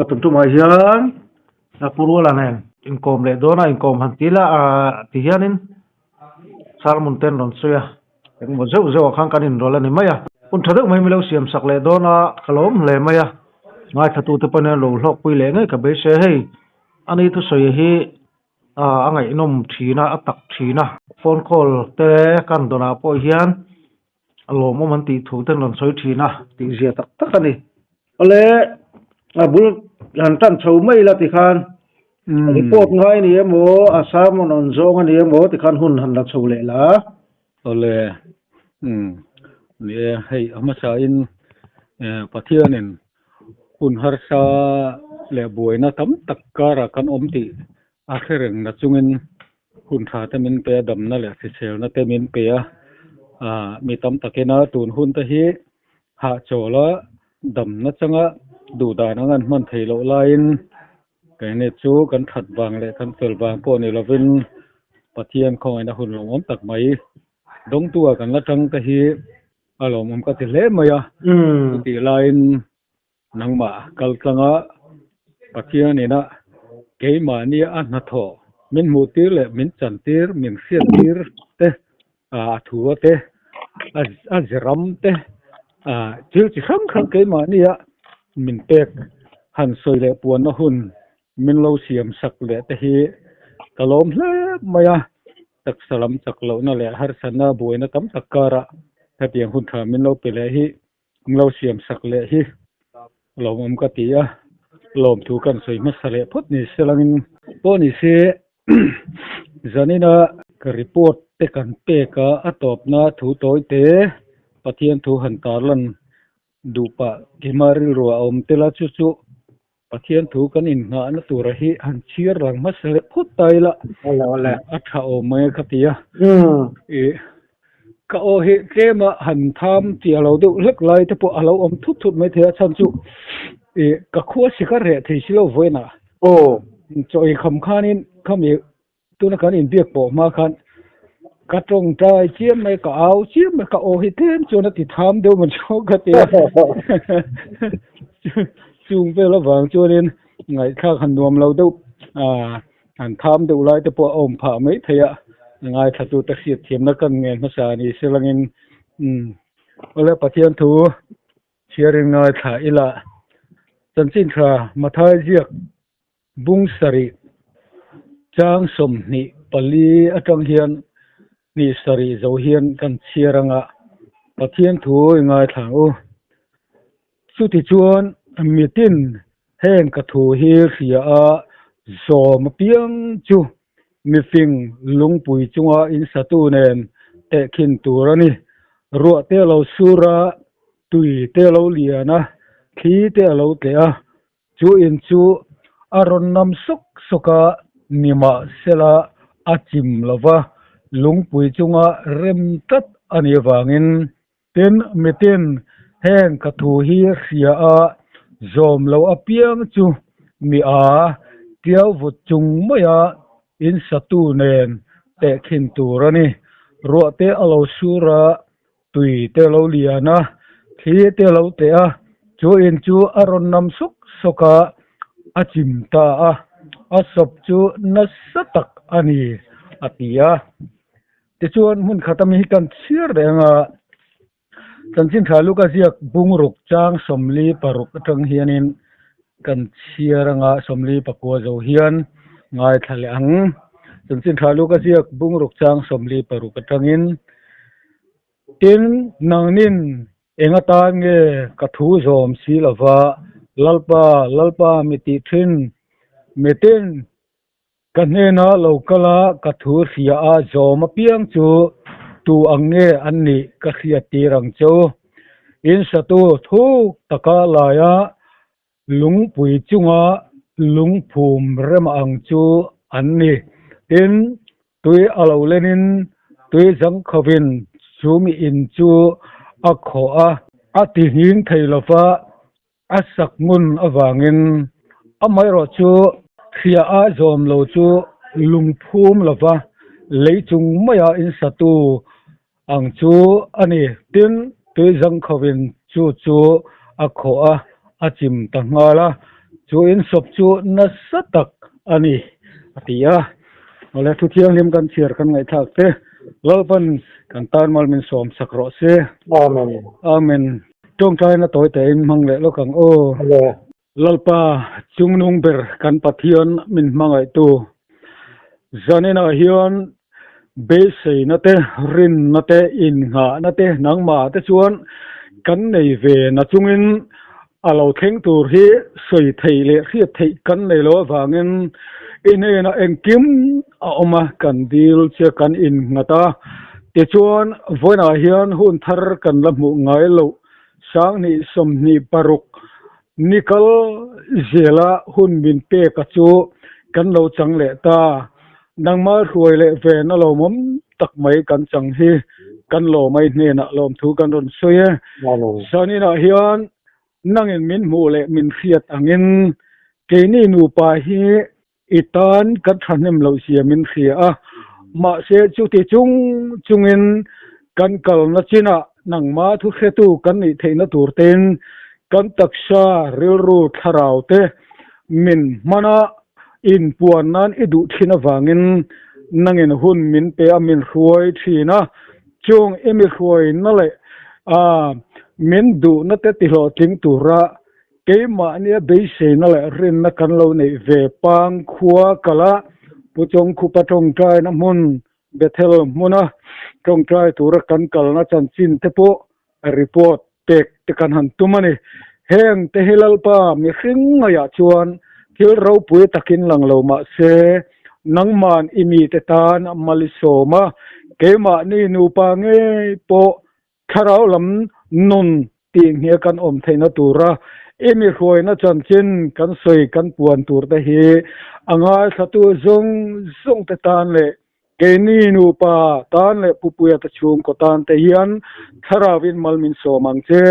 tentu mahian purulanen inkom le dona inkom hantila tihianin salmun ten ron soya mo zo khang kanin rolani maya un thaduk mai milo siam sak le dona kalom le maya ngai thatu te panen lo hlok pui le ngai ka be se hei ani tu soi hi angai nom thina atak thina phone call te kan dona po hian alo mo man ti thu ten ron soi thina ti zia tak tak ani ole abul han tan chho mai la ti khan report ngai ni mo asam non zong ani mo ti khan hun han la chho le la ole ni hei amasa in pathianin hun harsa le boina tam takkara kan omti akhereng na chungin hun tha tamin pe dam na le sel na temin pe mi tam takena tun hun ta hi ha chola dam na changa du da na ngan man theilo lain kaine chu kan that wang le kan fel wang po ni lovin pathian khoi na hun lom tak mai dong tua kan la tang ka hi alom ka ti le maya ti lain nangma kalkanga pathian ni na keima ni an na tho min mutir le min chantir min siatir te thuwa te azram te chil chi khang keima ni min pek han soi le puan na hun min lo siam sak le te hi kalom le maya tak salam chak lo na le har sana boina tam takara ta piang hun tha min lo pe le hi lo siam sak le hi lom ka ti lom thu kan soi ma sale phot ni selangin poni se zanina ka report te kan pe ka atop na thu toy te pathian thu han tarlan dupa kimaril ro om tela chu pathian thu kan in nga na tur hi han chiar rang ma sale phot taila ala atha o mai khatia ka o he tema han tham ti alo du lek lai te po alo om thut mai thea chan chu ka khuwa sikar re thei silo voina choi kham khanin khami tu na kan in biak po ma khan ka tong tai chiam mai ka au chiam mai ka o hi tem chu na ti tham deu man chho ka te chung pe la wang chu nin ngai kha khan nuam lo deu han tham deu lai te po om pha mai theya ngai thatu ta siat thiam na kan nge ma sa ni selangin ole pathian thu sharing ngai tha ila chanchin thra mathai jiak bung sari chang som ni pali atang hian ni sari zo hian kan chiaranga pathian thu ngai thang chu ti chuan mitin heng ka thu hi ria zom piang chu mi fing lungpui chunga in satu nen te khin turani ro te lo sura tui te lo liana khi te lo te chu in chu aron nam soka nima sela achim lova lungpui chunga rem tat ani wangin ten mitin heng ka thu hi ria zom lo apiang chu mi tiau vut chung maya in satu nen te khin turani ro te alo sura tui te lo liana khi te lo te chu in chu aron nam soka achim ta asop chu nasatak ani atia te chuan mun khatami kan chiar renga chanchin thalu ka ziak bungruk chang somli paruk atang hianin kan chiaranga somli pakwa zo hian ngai thale ang chanchin thalu ka ziak bungruk chang somli paruk atangin tin nangnin engata nge kathu zom si lova lalpa miti thin metin kanena lokala kathu ria zom piang chu tu ange anni ka khia tirang chu in satu thu taka laya lungpui chunga lungphum rem ang chu anni tin tui alo lenin tui jang khovin chumi in chu akho ati hing theilofa asak mun awangin amai ro chu khia zom lo chu lungphum lova leichung maya in satu ang chu ani tin tui jang khawin chu akho a chim ta ngala chu in sop chu na satak ani atia ole thu thiang lim kan chiar kan ngai thak te lalpan kan tan mal min som sakro se amen tong chai na toy te in mangle lo kang o lalpa chungnung ber kan pathian min mangai tu zanena hian be sei na te rin na te in nga na te nangma te chuan kan nei ve na chungin alo theng tur hi soi thei le khia thei kan nei lo wangin ine na engkim a oma kan dil che kan in ngata te chuan voina hian hun thar kan la mu ngai lo sang ni som ni paruk nikal zela hun min pe ka chu kan lo chang le ta nangma ruai le ve na lo mom tak mai kan chang hi kan lo mai ne na lom thu kan ron soye sani na hian nangin min mu le min khiat angin ke ni nu pa hi itan kan thanem lo sia min khia ma se chu ti chungin kan kal na china nangma thu khetu kan ni theina turten kan taksa rilru tharau te min mana in puan nan idu thina wangin nangin hun min pe amin ruai thina chung emi ruai na le min du na te ti lo ting tura keima ania be se na le rin na kan lo nei ve pang khua kala puchong khu patong trai na mun bethel muna tong trai tura kan kal na chan chin te po report tek te kan han tumani heng te helal pa mi khring ya chuan thil ro pui takin lang lo ma se nangman imi te tan malisoma keima ni nu pa nge po tharau lam nun ting he kan om theina tura emi khoi na chan chin kan soi kan puan tur te hi anga satu zong te tan le ke ni nu pa tan le pupuya ta chung ko tan te hian tharawin malmin so mang che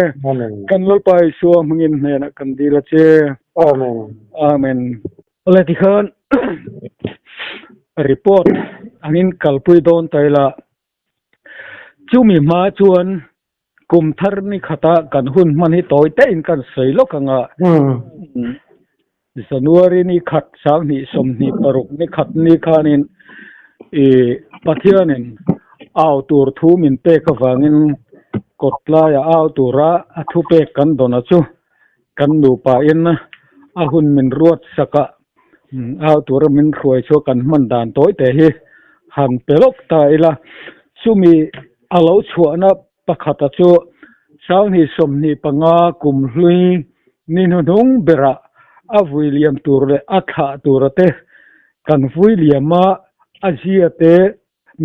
kan lol pai so mangin ne na kan dira che amen ole ti khan report angin kalpui don taila chumi ma chuan kum thar ni khata kan hun man hi toy te in kan sei lo kanga January ni khat sang ni som ni paruk ni khat ni khanin pathianin aw tur thu min pe ka wangin kotla ya aw tura athu pe kan dona chu kan nu pa in a hun min ruat saka aw tur min khoi chu kan man dan toy te hi han pelok ta ila chumi alo chuana pakhata chu sang ni som ni panga kum hlui ni nung bera a William tur le atha turate kan Williama aziate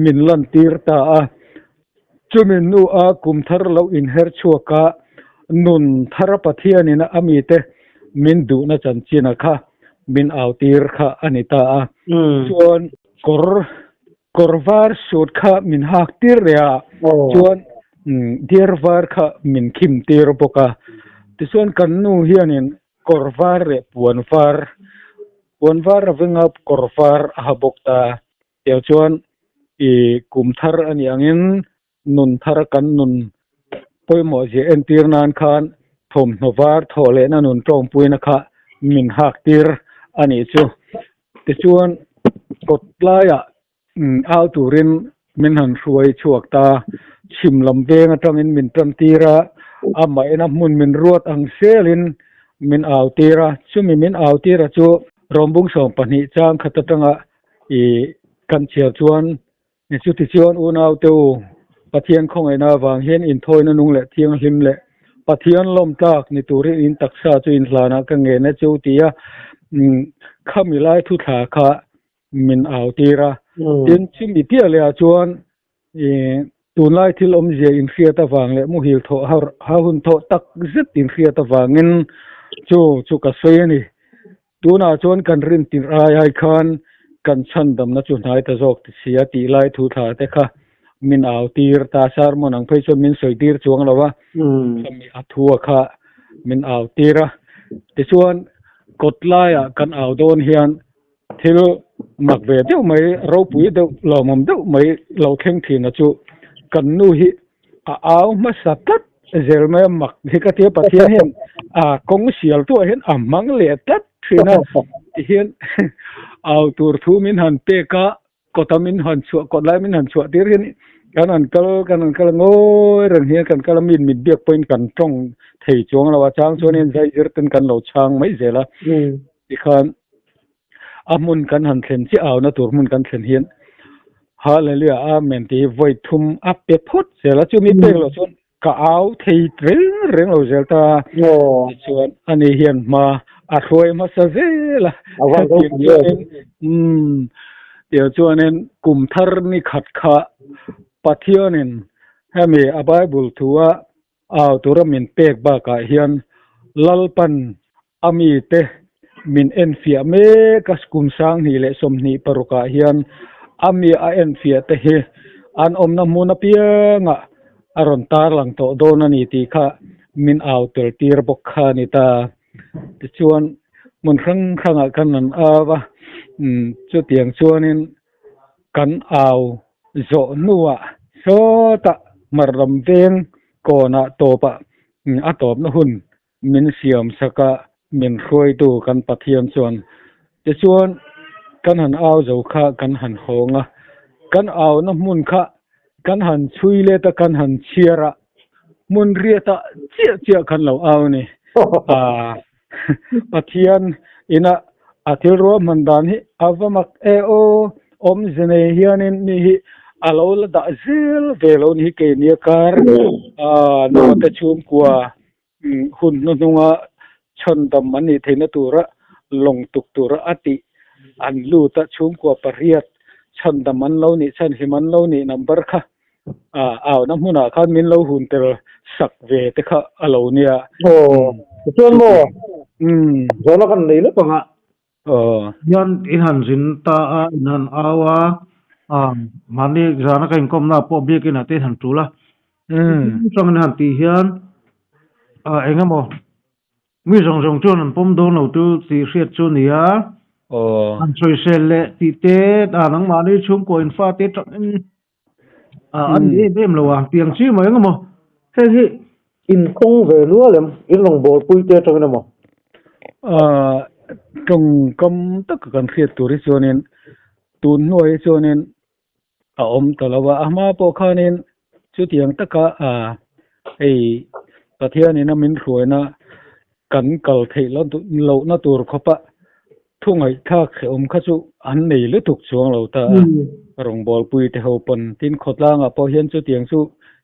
min lan tir ta chumin nu a kum thar lo in her chuaka nun thar pathianina amite min du na chan china kha min autir kha anita chuan korvar sut kha min hak tir ya chuan dirvar kha min khim tir boka tichuan kan nu hianin korvar re puanvar avenga korvar habokta tel chuan kum thar ani angin nun thar kan nun poimo je entir nan khan thom novar thole na nun tong puina kha min hak tir ani chu tichuan kotlaya au turin min han ruai chuakta chimlam venga tangin min tam tira ama ena mun min ruat ang selin min au tira chumi min au tira chu rombung som pani chang khatatanga kan chial chuan ni chu ti chuan unau teu pathian khong ena wang hen in thoina nung le thiang hlim le pathian lom tak ni turin in taksa chu in hlana ka nge na chu tia khamilai thu tha kha min au tira tin chimi pia le chuan tunlai thil om je in khia ta wang le mu hil tho ha hun tho tak zit in khia ta wangin chu ka soyani tuna chuan kan rin tin ai khan kan chan dam na chu nai ta jok ti sia ti lai thu tha te kha min au tir ta sar mon ang phei chu min soi tir chuang lawa mi athua kha min au tira ti chuan kotlaya kan au don hian thil mặc về đâu mấy rau bụi đâu lò mầm đâu mấy lò khen thì nó chú cần nuôi hi áo mà sạch tất giờ mấy mặc thì cái tiệp bát hiện công siêu tuổi hiện mang lệ tất thì nó hiện áo tour thu mình hẳn pe cả có tâm mình hẳn chuột có lại mình hẳn chuột đi hiện cái này ngồi rồi hiện cái mình biết point cần trong thầy chuông là trang cho nên dạy giờ tên cần lẩu trang mấy giờ là thì còn amun kan han thlen chi aw na tur mun kan thlen hian hallelujah amen ti voi thum ape phut sela chu mi pek lo chon ka aw thei reng lo zel ta chuan ani hian ma a throi ma sa zela tia chuanen kum thar ni khat kha pathianin hemi a bible thua aw turamin pek ba ka hian lalpan ami te min enfia me kaskum sang ni le somni paruka hian ami a enfia te he an omna muna pianga aron tar lang to dona ni ti kha min autel tir bok kha ni ta ti chuan mun khanga kanan awa chu tiang chuanin kan aw zo nuwa so ta maram veng kona topa atop na hun min siam saka min khoi tu kan pathian chuan te chuan kan han aw zo kha kan han honga kan aw na mun kha kan han chui le ta kan han chiara mun ria ta chia kan lo aw ni pathian ina athil ro mandan hi avamak o om zene hianin ni hi alo la da zil velo ni ke ni kar no ta chum kwa hun no nunga chon dam mani theina tura long tuk tura ati an lu ta chum ko pariat chon dam man lo ni chan himan lo ni number kha aw na huna kha min lo hun tel sak ve te kha alo nia chuan mo zona kan nei le panga yan in han jin ta in han awa mani jana kan kom na po bi ke na te han tula song han ti hian engamo mi rong chuan pom do no tu ti riat chu nia an choi sel le ti te nang ma ni chum ko in fa te an ni bem lo wa piang chi mo engamo he in khong ve lu lem in long bol pui te chong na mo trong kom tak kan riat tu ri chuanin tun noi chuanin om talawa ama po khanin chu tiang taka ei pathian ina min ruina kan kal thei lo na tur khopa thungai kha khom kha chu an nei le tuk chuang lo ta rong bol pui te ho pon tin khotlanga po hian chu tiang chu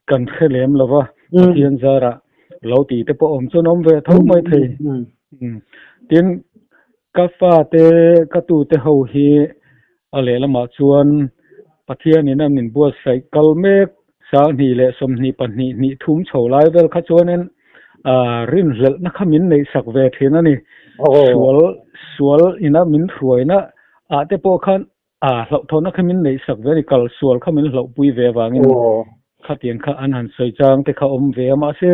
kan khelem lawa pathian zara lo ti te po om chu nom ve tho mai thei tin ka fa te ka tu te ho hi ale lama chuan pathian ina min bua sai kal mek sa ni le som ni pan ni thum chho lai vel kha chuanen rin zel na khamin nei sak ve thina ni sual ina min hruaina te po khan hlo thona khamin nei sak ve ni kal sual khamin hlo pui ve wangin khatiang kha an han soi chang te kha om ve ma se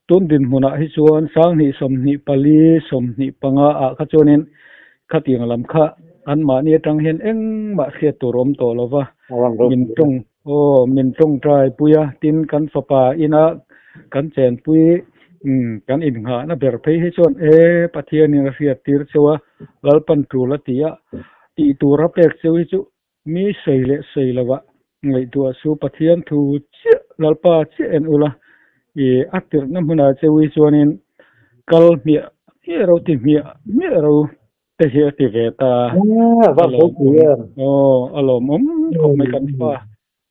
tun din huna hi chuan sang ni som ni pali som ni panga kha chuanin khatiang lam kha an ma ni tang hen eng ma khia turom to lova min tong trai puya tin kan fapa ina kan chen pui kan in nga na ber phei hi chon pathian ni ria tir chewa lalpan tu la tia ti tu ra pek chewi chu mi sei lawa ngai tu su pathian thu che lalpa che en ula atir na huna chewi chonin kal mi ro ti mi ro te hi ti ve ta alom ko mai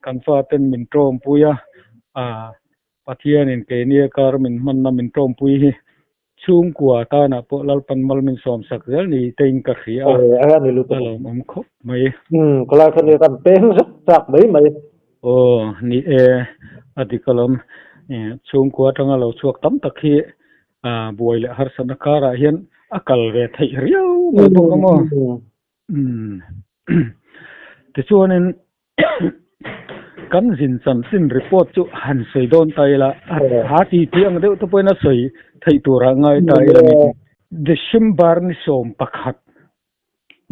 kan fa ten min trom puya pathian in ke nia kar min man na min trom pui hi chung kwa ta na po lalpan mal min som sak zel ni tein ka khia ni lu ta alom khop mai kala khan kan peng sak mai ni adikalam chung kwa tanga lo chuak tam tak hi buai le har sana kara hian akal ve thei riau mai bo mo te chuanin kan jin chan sin report chu han sei don taila ha ti tiang deu to poina sei thei tura ngai taila ni december ni som pakhat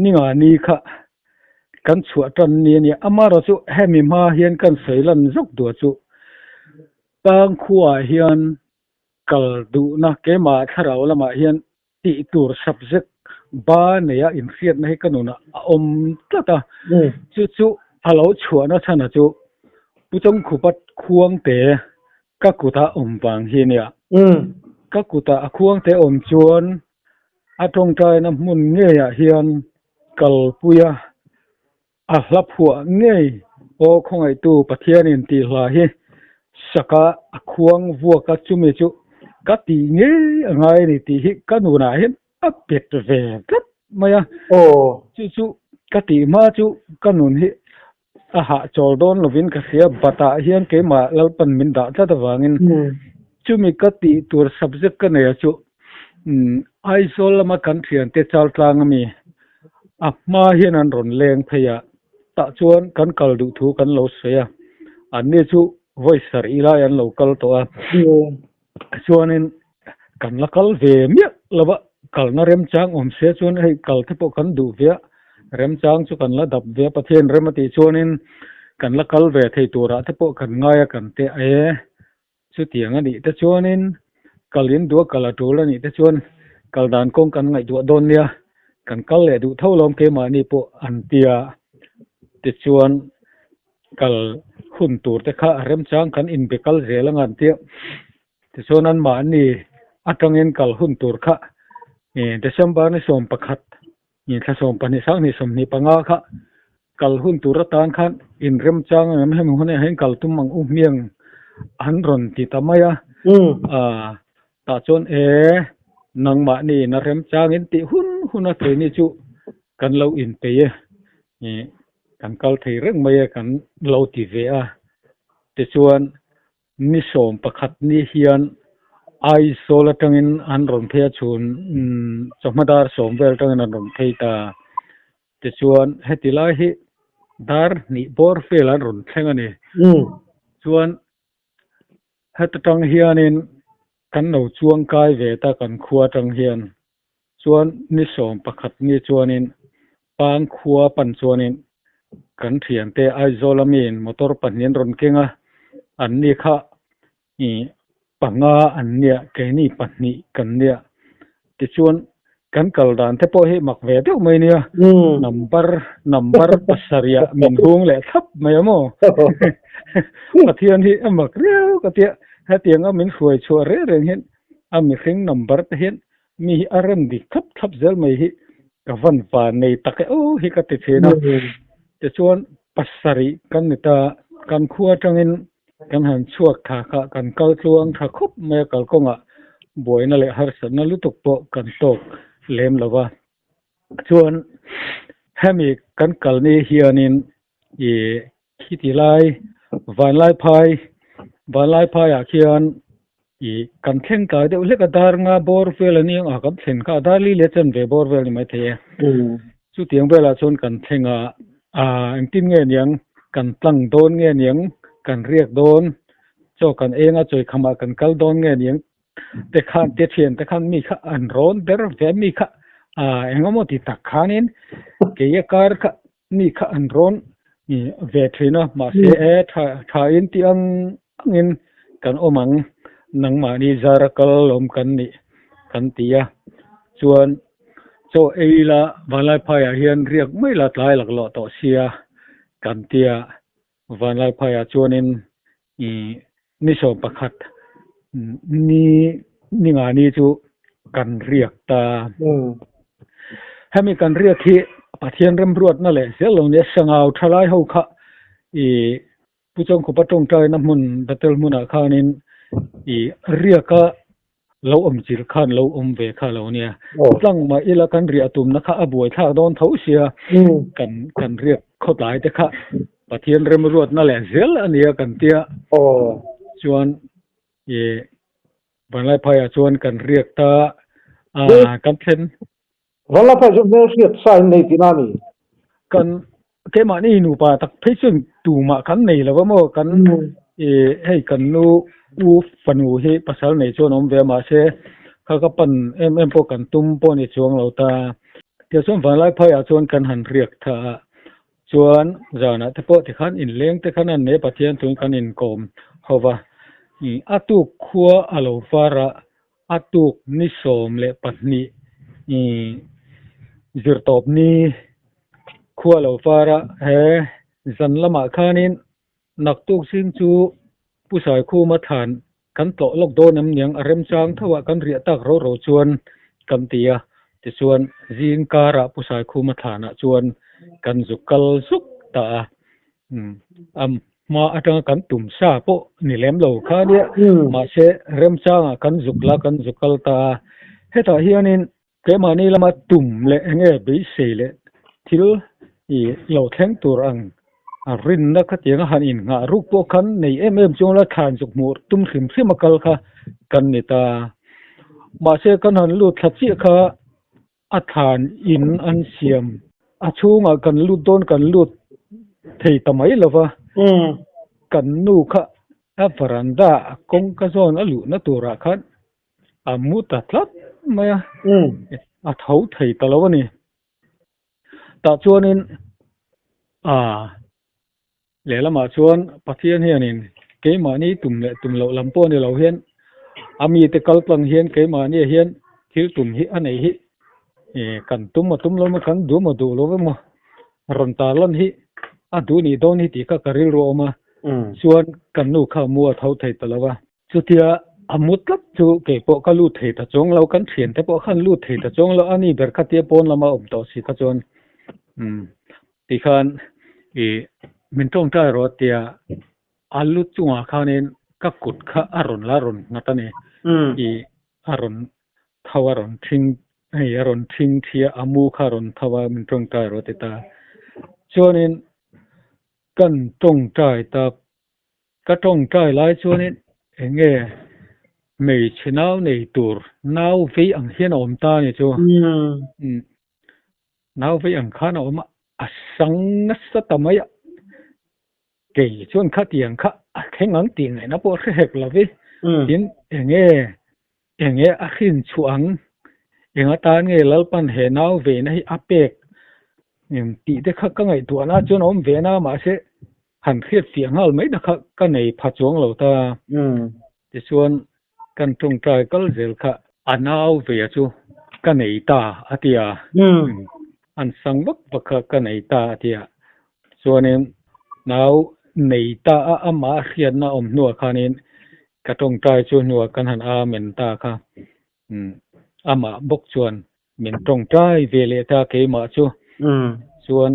ninga ni kha kan chua tan ni ni amara chu hemi ma hian kan seilan zok du chu pang khuwa hian kal du na ke ma tharau lama hian ti tur subject ba neya in riat na hi kanuna om tata chu alo chua na thana chu puchong khupat khuang te ka kuta wang hi nia ka kuta khuang te chuan atong tai na mun nge ya hian kal puya a hlap huwa nge o khongai tu pathian in ti hla hi saka khuang vua ka chumi chu ka ti nge ngai ni ti hi kanuna hin a pet ve kat maya chu ka ti ma chu kanun hi a ha chol don lovin ka sia bata hian ke ma lalpan min da ta wangin chumi ka ti tur subject ka ne chu aisol ma kan thian te chal tlang mi a ma hian an ron leng phaya ta chuan kan kal du thu kan lo sia an ni chu voice sar ila an local to a chuanin kan la kal ve mi lawa kal na rem chang se chuan hei kal te po kan du ve rem chang chu kan la dap ve pathian remati chuanin kan la kal ve thei tura te po kan ngaya kan te chu tiang ani te chuanin kalin du kala tul ani te chuan kal dan kong kan ngai du don nia kan kal le du tholom ke ma ni po an tia te chuan kal hun tur te kha rem chang kan in be kal zelang an tia te chuan an ma ni atangin kal hun tur kha December ni som pakhat ni tha som pani sang ni som ni panga kha kal hun tur tan khan in rem chang em hem hone hen kal tum mang miang an ron ti tamaya ta chon nang ma ni na rem chang in ti hun a te ni chu kan lo in pe ni kan kal thei reng mai kan lo ti ve a te chuan ni som pakhat ni hian ai sola tangin an ron thea chun chokmadar somvel tangin an ron thei ta te chuan hetilai hi dar ni bor fel an ron thleng ani chuan hetatang hianin kan no chuang kai ve ta kan khuwa tang hian chuan ni som pakhat ni chuanin pang khuwa pan chuanin kan thian te ai zolamin motor panin ron kenga an ni kha ni panga an nia ke ni panni kan nia ti chuan kan kal dan te po hi mak ve deuh mai nia number pasaria min hung le thap mai mo pathian hi amak reu ka tia ha tianga min huai chu re reng hin ami khing number te hin mi aram di thap zel mai hi ka van pa nei take hi ka ti thena te chuan pasari kan nita kan khuwa tangin kan han chuak tha kha kan kal chuang tha khop me kal konga boina le har san na lutuk po kan tok lem lawa chuan hemi kan kal ni hianin khiti lai van lai phai a khian kan thleng ka de ulek adar nga bor fel ani a kan thlen ka dali le chen ve bor vel ni mai the chu tiang bela chon kan thlenga ang tin nge niang kan tlang don nge niang kan riak don cho kan enga choi khama kan kal don nge niang te khan te thian te khan mi kha an ron der ve mi kha engamo ti tak khanin ke ye kar kha mi kha an ron ni ve thina ma se tha in ti angin kan omang nang ma ni zara kal lom kan ni kan tia chuan cho eila walai phaya hian riak mai la tlai lak lo to sia kan tia walai phaya chuanin ni so pakhat ni nga ni chu kan riak ta hemi kan riak hi pathian rem ruat na le selo ne sangau thalai ho kha puchong ko patong tai na mun datel muna khanin riaka lo omchir khan lo omve kha lo nia tlang ma ila kan ria tum na kha abuai thak don tho sia kan riak khotlai te kha pathian rem ruat na le zel ania kan tia chuan banlai phaya chuan kan riak ta kan thlen wala pa jom no riat sai nei tinami kan ke ma ni nu pa tak phechun tu ma kan nei lawa mo kan hei kan nu u fanu he pasal nei chon om ve ma se kha ka pan em po kan tum po ni chuang lo ta te chon banlai phaya chuan kan han riak tha ส่วนจานะตะโปะที่คันอินเลี้ยงแต่คันนั้นเนปะเทียนทุนคันอินกอมเฮาว่าอะตุกคัวอะโลฟาระอะตุกนิสอมเลปันนีจิรตอบนีคัวโลฟาระเฮจันละมะคานินนักตุกซิงจูผู้ชายคู่มาทานกันโตลกโดน้ำเนียงอารมจางทว่ากันเรียตักโรชวนกันเตียที่ชวนจีนการะผู้ชายคู่มาทานชวนกันสุกลสุกตามาอาจารย์กันตุ่มซาโปนี่แหลมโลคาเดียมาเชเริ่มจางกันสุกลากันสุกลตาเฮตาเฮียนินเกมานี่ละมาตุ่มเลเงยบิเสเลทิลเหล่าแข้งตัวรังรินนักเตียงหันอินงารูปโปคันในจงละทานสุกมูตุ่มขิมซิมกลค่ะกันนิตามาเชกันหันลุดทัดจิค่ะอาทานอินอันเสียมอาชูงกันลุดโดนกันลุดเทตมัยละวะกันนูค่ะอัฟรันดากงกะซอนอลุนะตัวรักคันอามุตตลัดมายอาเท้าเทตละวะนี่ตาชวนินเลละมาชวนปะเทียนเฮียนินเกมานี่ตุ่มเลตุ่มเหล่าลำโพนี่เราเฮียนมีแต่กลปังเฮียนเกมานี่เฮียนทิลตุ่มฮิอันไหนฮิกันตุ่มลงมากันดูมาดูลงมารอนตาลันฮิดูนี่โดนฮิติกะกะริลโรมาชวนกันนูข้ามัวเท่าไทยตะละวะสุเทียมุตลับจูเกปอกะลูเทตะจงเรากันเถียนแต่ปอคันลูเทตะจงเราอันนี้เบรคเตียปอนละมาอมตอสิตะจนติคันมินตงตารอเตียอัลลุจุงอาคานินกักกุดคะอารอนลารอนนัตเนอารอนทวารอนทิงอารอนทิงเทียอามูคารอนทวามินตงตารอเตตาชวนินกันตงใจตาก็ตงใจหลายชวนินเงไม่ชนะในตัวน้าวฟีอังเฮียนอมตาเนี่ยจูน้าวฟีอังคานอมสังนัสตมะเกี่ยชวนขัดยังขัดแข่งงันตีไงนะพวกเด็กเราวิยินเงี้ยขึ้นช่วงตาเงี้ยแล้วปัญหาน้าวเวนะให้อาเป็กตีได้ขัดก็ไงตัวน่าจนอมเวนะมาเสหันเครียดเสียงหัลไม่ได้ขัดก็ในผัดจวงเราตาจะชวนกันตรงใจก็เจอค่ะอันน้าวเวจูก็ในตาอาทิยาอันสังวักวักกันในตาอาทิยาส่วนนี้น้าวในตาอามาเขียนน่าอมนัวคานินกระตรงใจชวนนัวกันหันอาเหม็นตาค่ะอามาบกชวนเหม็นตรงใจเวเลตาเกมาชูส่วน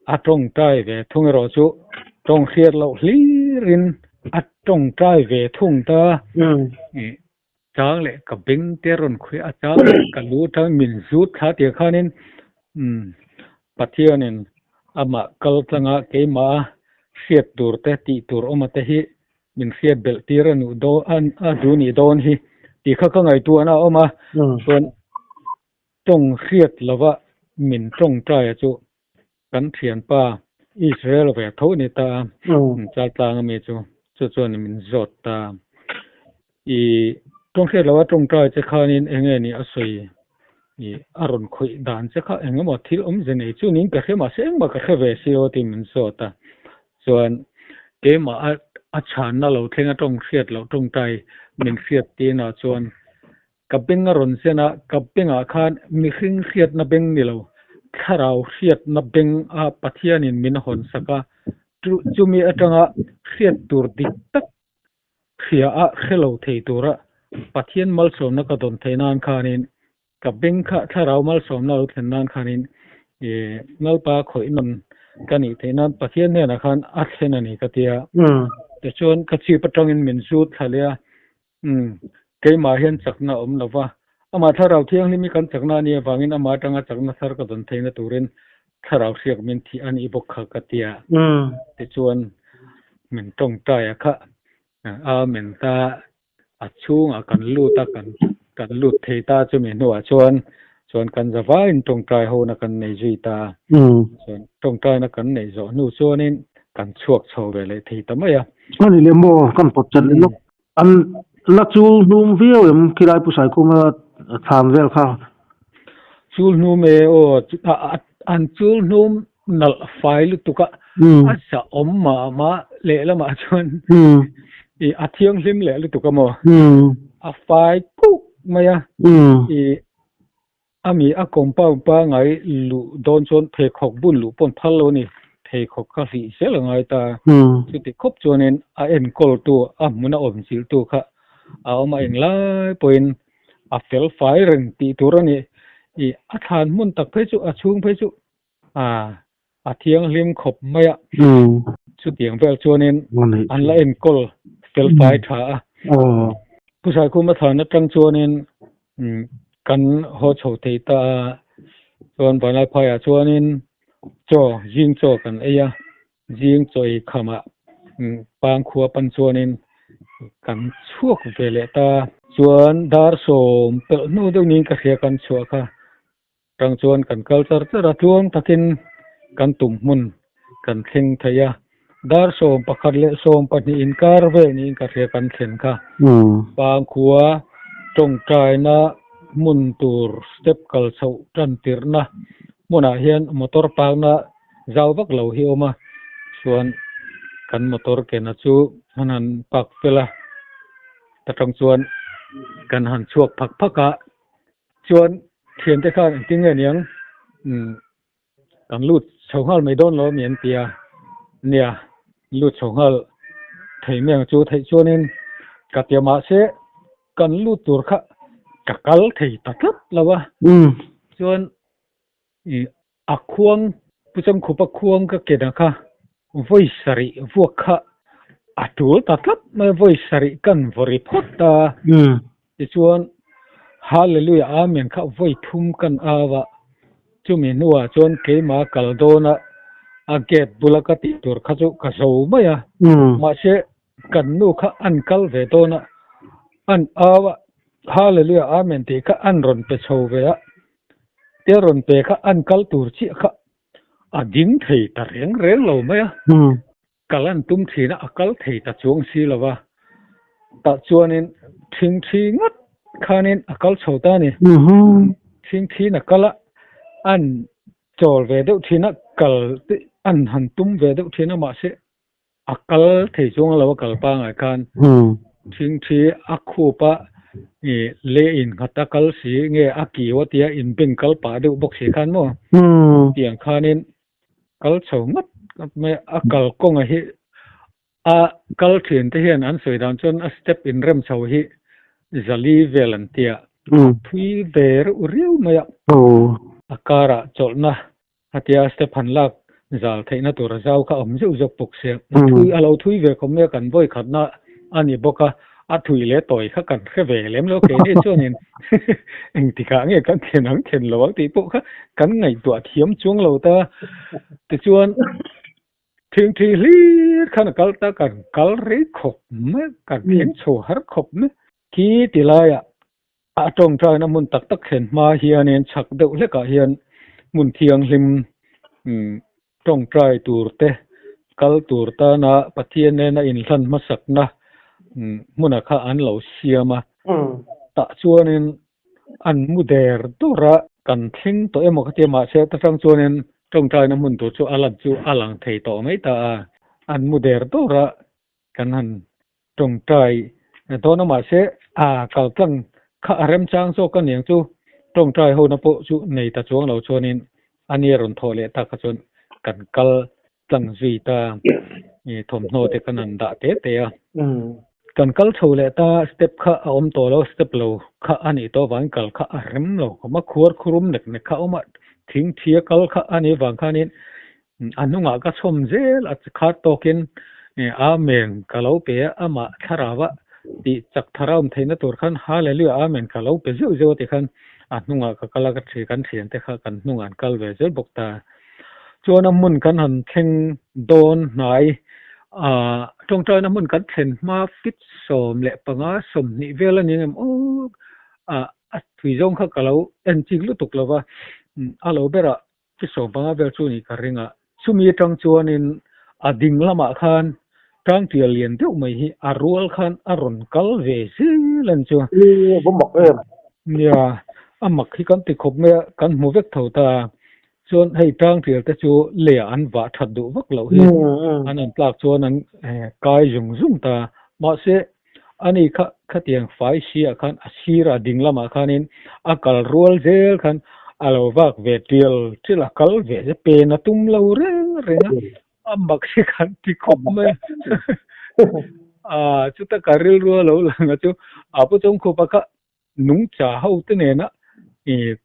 อาตรงใจเวทุ่งรอชูตรงเขียนเราลีรินอาตรงใจเวทุ่งตาจ้างเลยกับบิงเตรอนคุยอาจารย์กันรู้ทั้งมินซูดขาเตียคานินปัทเทียนินอามากัลตังอาเกมาเสียดตูร์แต่ตีตูร์ออกมาแต่ฮิมินเสียดเบลตีรันอุดอันดูนี่โดนฮิตีข้าก็ไงตัวน่ะออกมาส่วนตรงเสียดแล้วว่ามินตรงใจจูกันเทียนป้าอิสราเอลแบบเท่านี้ตาจัดตางมีจูส่วนมินจดตาตรงเสียดแล้วว่าตรงใจจะขานินเองนี่อาศัยอารมณ์คุยด่านจะข้าเองหมดที่จะในช่วงนี้ก็แค่มาเสียงมาก็แค่เวสิโอที่มันสดตาส่วนเกมอาชานนั่นเราเท่งตรงเสียดเราตรงใจมันเสียดตีน่ะส่วนกับเป็นอารมณ์เสียนะกับเป็นอาคารมีขึ้นเสียดนับเป็นนี่เราถ้าเราเสียดนับเป็นปัทยานินมินหอนสักจูมีอัตราเสียดตัวดิตักเสียเข้าเราเทตัวละปัทยานมัลสมนักดนเทนานคานินกับเป็นถ้าเรามัลสมนักเทนานคานินนัลปาขอยมันกันอีกทีนั้นประเทศเนี่ยนะครับอัดเส้นนี่ก็เตียแต่ชวนกระชีประจังอินมินสูดทะเลเกี่ยมาเห็นจากน้าละว่ามาถ้าเราเที่ยงนี่มีการจากน้าเนี่ยฟังอินมาจังจากน้าสารก็โดนเทนตัวเรนถ้าเราเสียกมินที่อันอีบกขกเตียแต่ชวนมินตรงใจอะค่ะมินตาอัดชูงกันลูตากันลูเทตาจะมีหนัวชวนกันจะว่าอินตรงใจโหนักันในจีตาส่วนตรงใจนักันในจอนูส่วนนี้กันชวกโชว์ไปเลยทีทำไมอันนี้เรียกโมกันปดจัดเลยลูกอันลักจูนูมวิวยังคิดอะไรผู้ชายกูมาทำเวลค่ะ จูนูเมโออันจูนูม nal fai lu tuka asa ma le la ma chon I athiang lim le lu tuka mo a fai pu maya I ami a kompa pa ngai lu don chon phe khok bun lu pon phal lo ni phe khok kha ri se la ngai ta chu ti khop chonen a en kol tu a muna om sil tu kha a ma eng lai poin a fel fai reng ti turani I a than mun tak phe chu a chung phe chu a thiang lim khop maya chu tiang vel chonen an la en kol fel fai thaผู้ชายคุมาทานนะจังชวนเนกันโหโฉเทตาชวนปานายพายชวนนินจ่อยิงจ่อกันยะยิงจ่อยขมาปางขัวปันชวนนินกันชั่วกเวเลตาชวนดาร์โสมเปนูดนิงกะเสียกันชั่วค่ะจังชวนกันกัลตร์ระจวงตะกินกันตุ่มมุนกันเข่งทะยะdar som pakhat le som pani inkar ve ni ka re kan thlen kha pang khuwa tong trai na mun tur step kal chau tan tirna mona hian motor pang na zau vak lo hi oma chuan kan motor ke na chu hanan pak pela ta tong chuan kan han chuak phak phaka chuan thian te khan ting nge niang kan lut chhongal mai don lo mien tia nia lu chongal thei meng chu thei chuanin katyama se kan lu tur kha kakal thei tatat lawa chuan a khuang pucham khupa khuang ka keda kha voisari vokha atul tatat ma voisari kan vori phota chuan hallelujah amen kha voi thum kan awa chumi nuwa chuan keima kaldona aget bulakati tur khachu kasau maya ma se kannu kha ankal ve tona an awa hallelujah amen te kha an ron pe chho ve a te ron pe kha ankal tur chi kha ading thei ta reng reng lo maya kalan tum thina akal thei ta chuang si lawa ta chuanin thing ngat khanin akal chhota ni thing na kala an chol ve deuh thina kal an han tum ve deuh thina ma se akal thei chung lawa kal pa ngai kan thing thi akhu pa le in khata kal si nge aki watia in beng kal pa deuh bok si khan mo tiang khanin kal chho ngat me akal kong a hi a kal thin te hian an soi dan chon a step in rem chho hi zali velantia thui ver uriu maya akara cholna hatia step han lak zal theina tur zau kha om ju jok puk se thui alo thui ve khom me kan voi khatna ani boka a thui le toy kha kan khe ve lem lo ke ni chonin eng tika nge kan thenang then lo ti pu kha kan ngai tua thiam chung lo ta ti chuan thing thi li khan kal ta kan kal ri khop me kan thiam chu har khop me ki tilaya a tong trai na mun tak tak khen ma hianin chak deuh le ka hian mun thiang hlim tong trai turte kal turta na pathian ne na in hlan ma sakna muna kha an lo siama ta chuanin an muder tora kan thing to emo khatia ma se ta tang chuanin tong trai na mun tu chu alan chu alang thei to mai ta an muder tora kan han tong trai to na ma se kal tang kha arem chang so kan yang chu tong trai ho na po chu nei ta chuang lo chuanin ani ron thole ta kha chun kan kal tlang zui ta thom no te kanan da te a kan kal thole ta step kha om to lo step lo kha ani to wang kal kha arem lo ma khur khurum nek ne kha oma thing thia kal kha ani wang khanin anunga ka chom zel at kha tokin amen kalo pe ama tharawa ti chak tharam theina tur khan hallelujah amen kalo pe zo te khan anunga ka kala ka thri kan thian te kha kan nungan kal ve zel bokta chuan mun kan han theng don nai tong trai na mun kan thlen ma fit som le panga som ni vela ni ngam thui jong kha kalo en ching lu tuk lawa alo bera fit som panga vel chu ni karinga chumi tang chuanin ading lama khan tang tial lian deuh mai hi arul khan aron kal ve silan chu bo mok em nia amak hi kan ti khop me kan mu vek thota chuan hei tang thial te chu le an wa that du vak lo hi an tlak chuan an kai jung zum ta ma se ani kha tiang fai si a khan asira dinglama khanin akal rual zel khan alo wak ve tial chila kal ve je pe na tum lo reng ambak si khan ti khop me chu ta karil rual lo langa chu apu chong khopa kha nung cha hau te ne na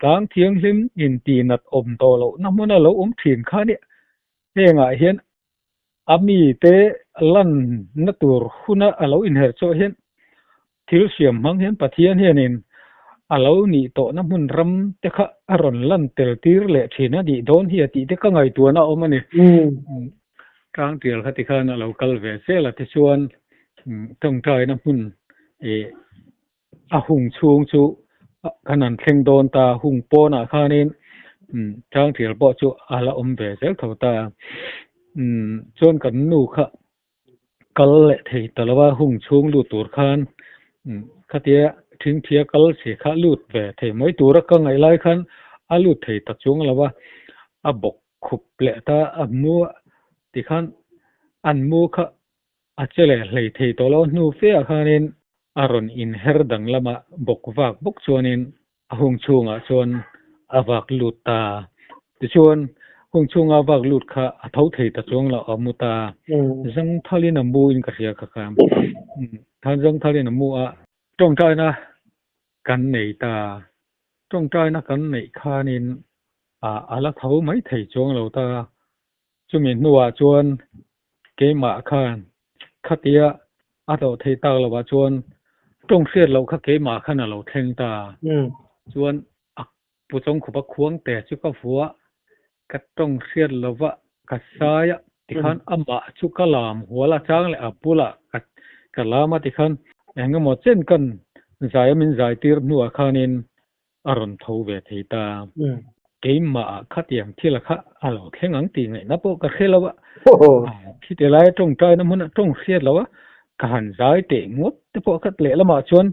tang thiang hlim in ti nat om to lo namuna lo thin kha ni henga hian ami te lan natur huna alo in her cho hian thil siam mang hian pathian hianin alo ni to na mun ram te kha aron lan tel tir le thina di don hi ati te ka ngai tu na omani tang tial khati khan alo kal ve se la ti chuan tong tai na mun a hung chung chu kanan thleng don ta hung pona khanin tang tial bo chu ala ve sel thota chuan kan nu kha kal le thei talawa hung chung lu tur khan khatia thing thia kal se kha lut ve thei moi tur ka ngai lai khan alu thei ta chung lawa a bok khup le ta amu ti khan an mu kha achele hlei thei to lo nu fe khanin aron in her dang lama bok wak bok chuanin hung chunga chuan awak lut ta ti chuan hung chunga wak lut kha a thau thei ta chung la amuta zang thalin amu in ka ria kha kam than zang thalin amu a tong tai na kan nei ta tong tai na kan nei khanin ala thau mai thei chung lo ta chumin nuwa chuan ke ma khan khatia a to thei ta lo wa chuan tong siat lo kha ke ma khan lo thleng ta chuan pu chong khupa khuang te chu ka fuwa ka tong siat lo wa ka saya ti khan ama chu ka lam huala chang le apula ka lama ti khan engemaw chen kan zaimin zai tir nuwa khanin aron tho ve thei ta ke ma khatiam thila kha alo thengang ti ngai na po ka khelawa khite lai tong tai na mun tong siat lo ka han zai te ngot te po khat le lama chuan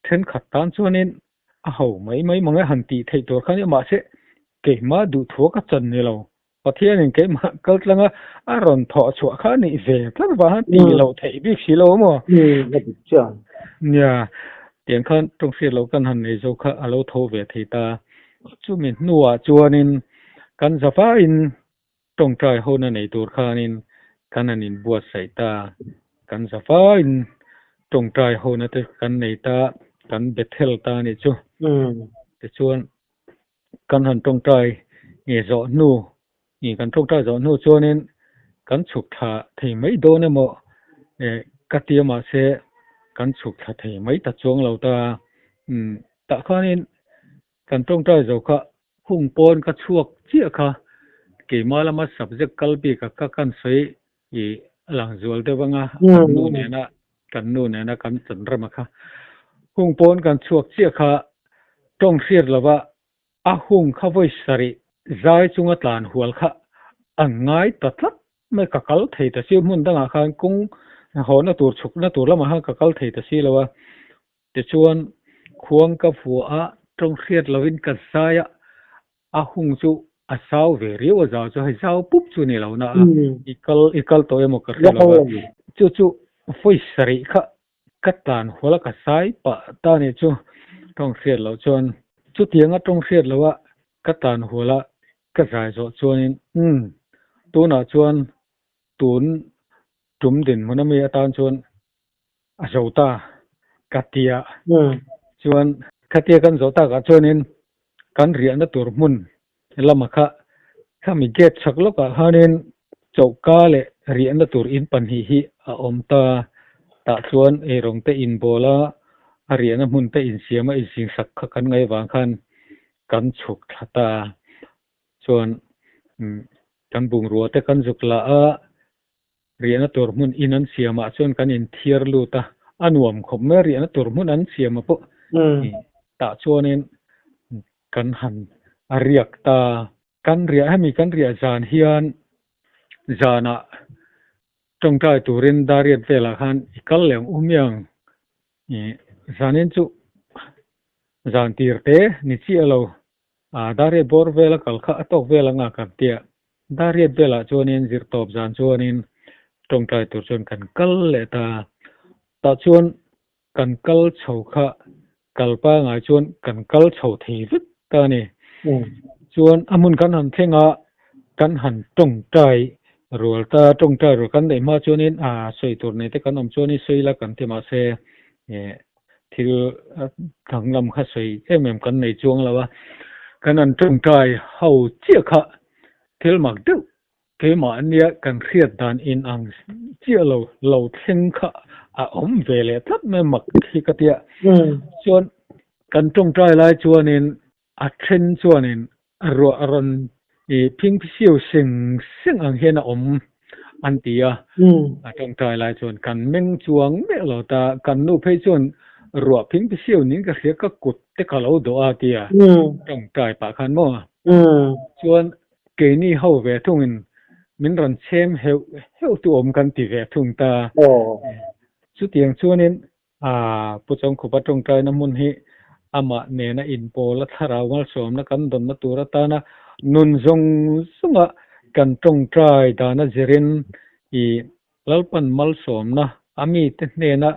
then khat tan chuanin a ho mai mangai han ti thei tur khan ma se ke ma du tho ka chan ni lo pathian in ke ma kal tlanga aron tho chua kha ni ve tlar ba han ti lo thei bi si lo mo cha nya tiang khan tong siat lo kan han nei zo kha alo tho ve thei ta chu min nuwa chuanin kan zafa in tong trai hona nei tur khanin kananin buat sai ta kan zafa in tong trai hona te kan nei ta kan bethel ta ni chu te chuan kan han tong trai nge zo nu ni kan tong trai zo nu chuanin kan chuk tha thei mai do ne mo katia ma se kan chuk tha thei mai ta chuang lo ta ta khanin kan tong trai zo kha hung pon ka chuak chia kha ke malama subject kalbi ka kan sei i lang zual de wanga nu ne na kan chan rama kha hung pon kan chuak chia kha tong siat lawa a hung kha voi sari zai chunga tlan hual kha angai tatlat me ka kal thei ta si mun danga khan kung hona tur chuk na tur lama ha ka kal thei ta si lawa te chuan khuang ka fu a tong siat lawin ka saya a hung chu a sau ve riwa za chu hai sau pup chu ni lo na ikal to emo ka lawa chu foi sari kha katan hola ka sai pa ta ni chu tong siat lo chuan chu tianga tong siat lawa katan hola ka zai zo chuanin tu na chuan tun tum din monami atan chuan a zota katia chuan katia kan zota ka chuanin kan ria na tur mun lama kha mi get chaklo ka hanin chauka le ria na tur in pan hi a omta ta chuan e rong te in bola a ria na mun te in siama in sing sak kha kan ngai wang khan kan chuk thata chuan kan bung ruwa te kan zukla a ria na tur mun in an siama chuan kan in thiar lu ta anuam khop me ria na tur mun an siama po ta chuanin kan han ariak ta kan ria hemi kan ria zan hian zana tong tai turin dariat vela khan ikal leng umyang zanin chu zan tirte ni chi alo daret bor vela kal kha atok vela nga kan tia daret vela chuanin zir top zan chuanin tongtai tur chuan kan kal le ta chuan kan kal chho kha kalpa ngai chuan kan kal chho thei vit ta ni chuan amun kan han thenga kan han tongtai rual ta tongtai ru kan dei ma chuanin soi tur nei te kan om chuanin soila kan tima se thil thanglam kha soi em kan nei chuang lawa kan an tongtai hau chia kha thil mak du ke ma ania kan khriat dan in ang chia lo thleng kha om vele tlat me mak thi ka tia chuan kan tongtai lai chuanin thren chuanin ro aron ping siu sing ang hena om an tia tongtai lai chuan kan meng chuang me lo ta kan nu phei chuan ro ping siu ning ka khia ka kut te ka lo do a tia tongtai pa khan mo chuan ke ni ho ve thungin min ran chem heu tu om kan ti ve thung ta chu tiang chuanin pu chong khu pa tongtai na mun hi ama ne na in pola tharaw mal som na kan don na tura ta na nun zong sunga kan tongtai da na zirin lalpan mal som na ami te ne na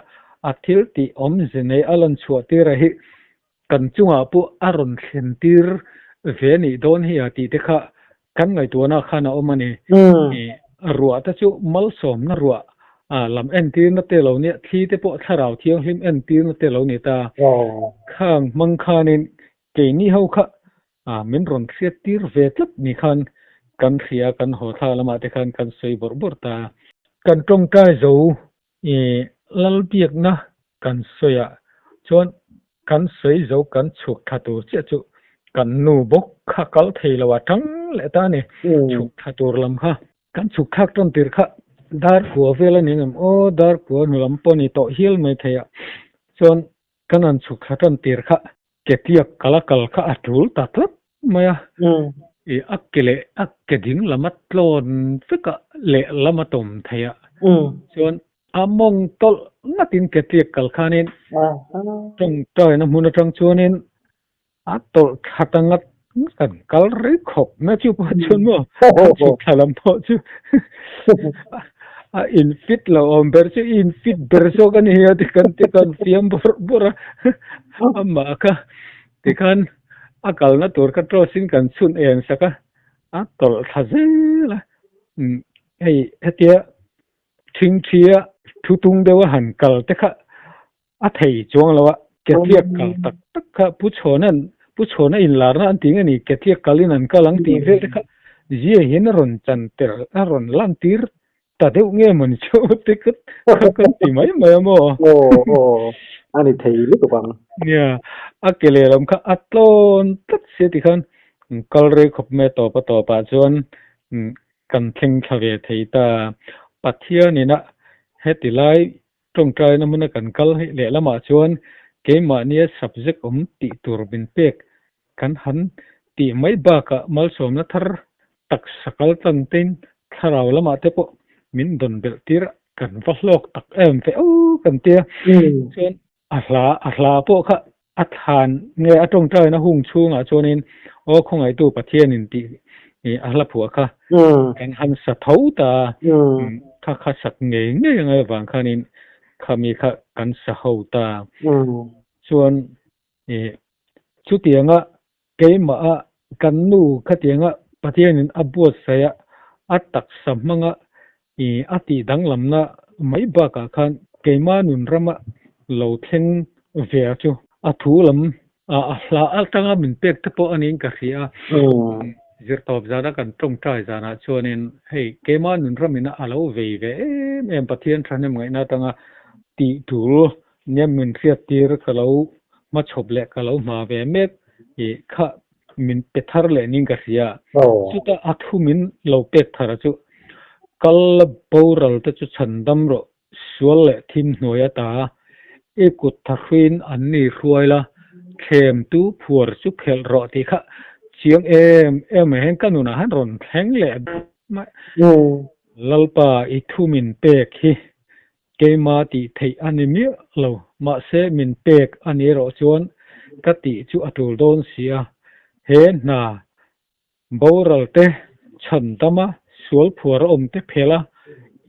athil ti om zene alan chua ti ra hi kan chunga pu aron thlen tir ve ni don hi ati te kha kan ngai tu na khana omani ruwa ta chu mal som na ruwa lam en tir na te lo ni thi te po tharaw thiang hlim en tir na te lo ni ta khang mang khanin ke ni ho kha min ron khriat tir ve tlap ni khan kan khria kan ho tha lama te khan kan soi bor ta kan tongtai zo lal biak na kan soya chuan kan soi zo kan chuk thatu che chu kan nu bok kha kal thei lawa tang le ta ni chuk thatur lam kha kan chuk khak ton tir kha dar khuwa vela ningam dar khuwa nulam poni to hil mai theya chuan kanan chuk khatan tir kha ketiak kalakal kha atul tatlat maya akkeding lamat lon fika le lamatom theya chuan among tol natin ketiak kal khanin tong toy na mun tang chuanin atol khatangat kan kal ri khop na chu pa chun mo chu thalam po chu in fit lo om ber chu in fit ber so kan hi ati kan fiam bor amma ka ti kan akal na tur ka tro sin kan sun en saka atol khazela ei hetia thing thia thutung dewa han kal te kha thei chuang lawa ketiak kal tak kha pu chona in lar na an ting ani ketiak kalin an kalang ti ve kha ji hin ron chan ter ron lan tir ta deu nge mon chu te kat ka ti mai mo ani thei lu to bang ya akele ram kha atlon tat se ti khan kal re khop me to pa chuan kan theng khave thei ta pathia ni na hetilai tongtai na mun kan kal le lama chuan ke ma nia subject ti tur bin pek kan han ti mai ba ka mal som na thar tak sakal tantin tharaw lama te po min don bel tir kan vahlok tak em fe kan tia chuan ahla po kha athan nge atongtai na hung chunga chuanin khongai tu pathianin ti ahla phua kha kan han sa thau ta kha sak nge wang khanin khami kha kan sa ho ta chuan chu tianga keima kan nu kha tianga pathianin abot saya atak samanga ati danglam na mai ba ka khan keima nun rama lo thleng ve chu athulam ahla altanga min pek te po anin ka khia zir top zada kan tongtai zana chuanin hei keima nun ramina alo ve em pathian thanem ngai na tanga ti tul nyam min khriat tir kalo ma chop le kalo ma ve mek kha min pethar le ning ka sia chuta athu min lo pek thara chu kal boral ta chu chandam ro sual le thim hnoya ta ekut thakhin anni hruaila khem tu phur chu phel ro ti kha chiang em hen kanuna han ron thleng le ma lalpa I thu min pek hi keima ti thei animi lo ma se min pek ani ro chuan ka ti chu atul don sia เฮนาโบรัลเตฉันตมาสวลผัวอมเตเพลา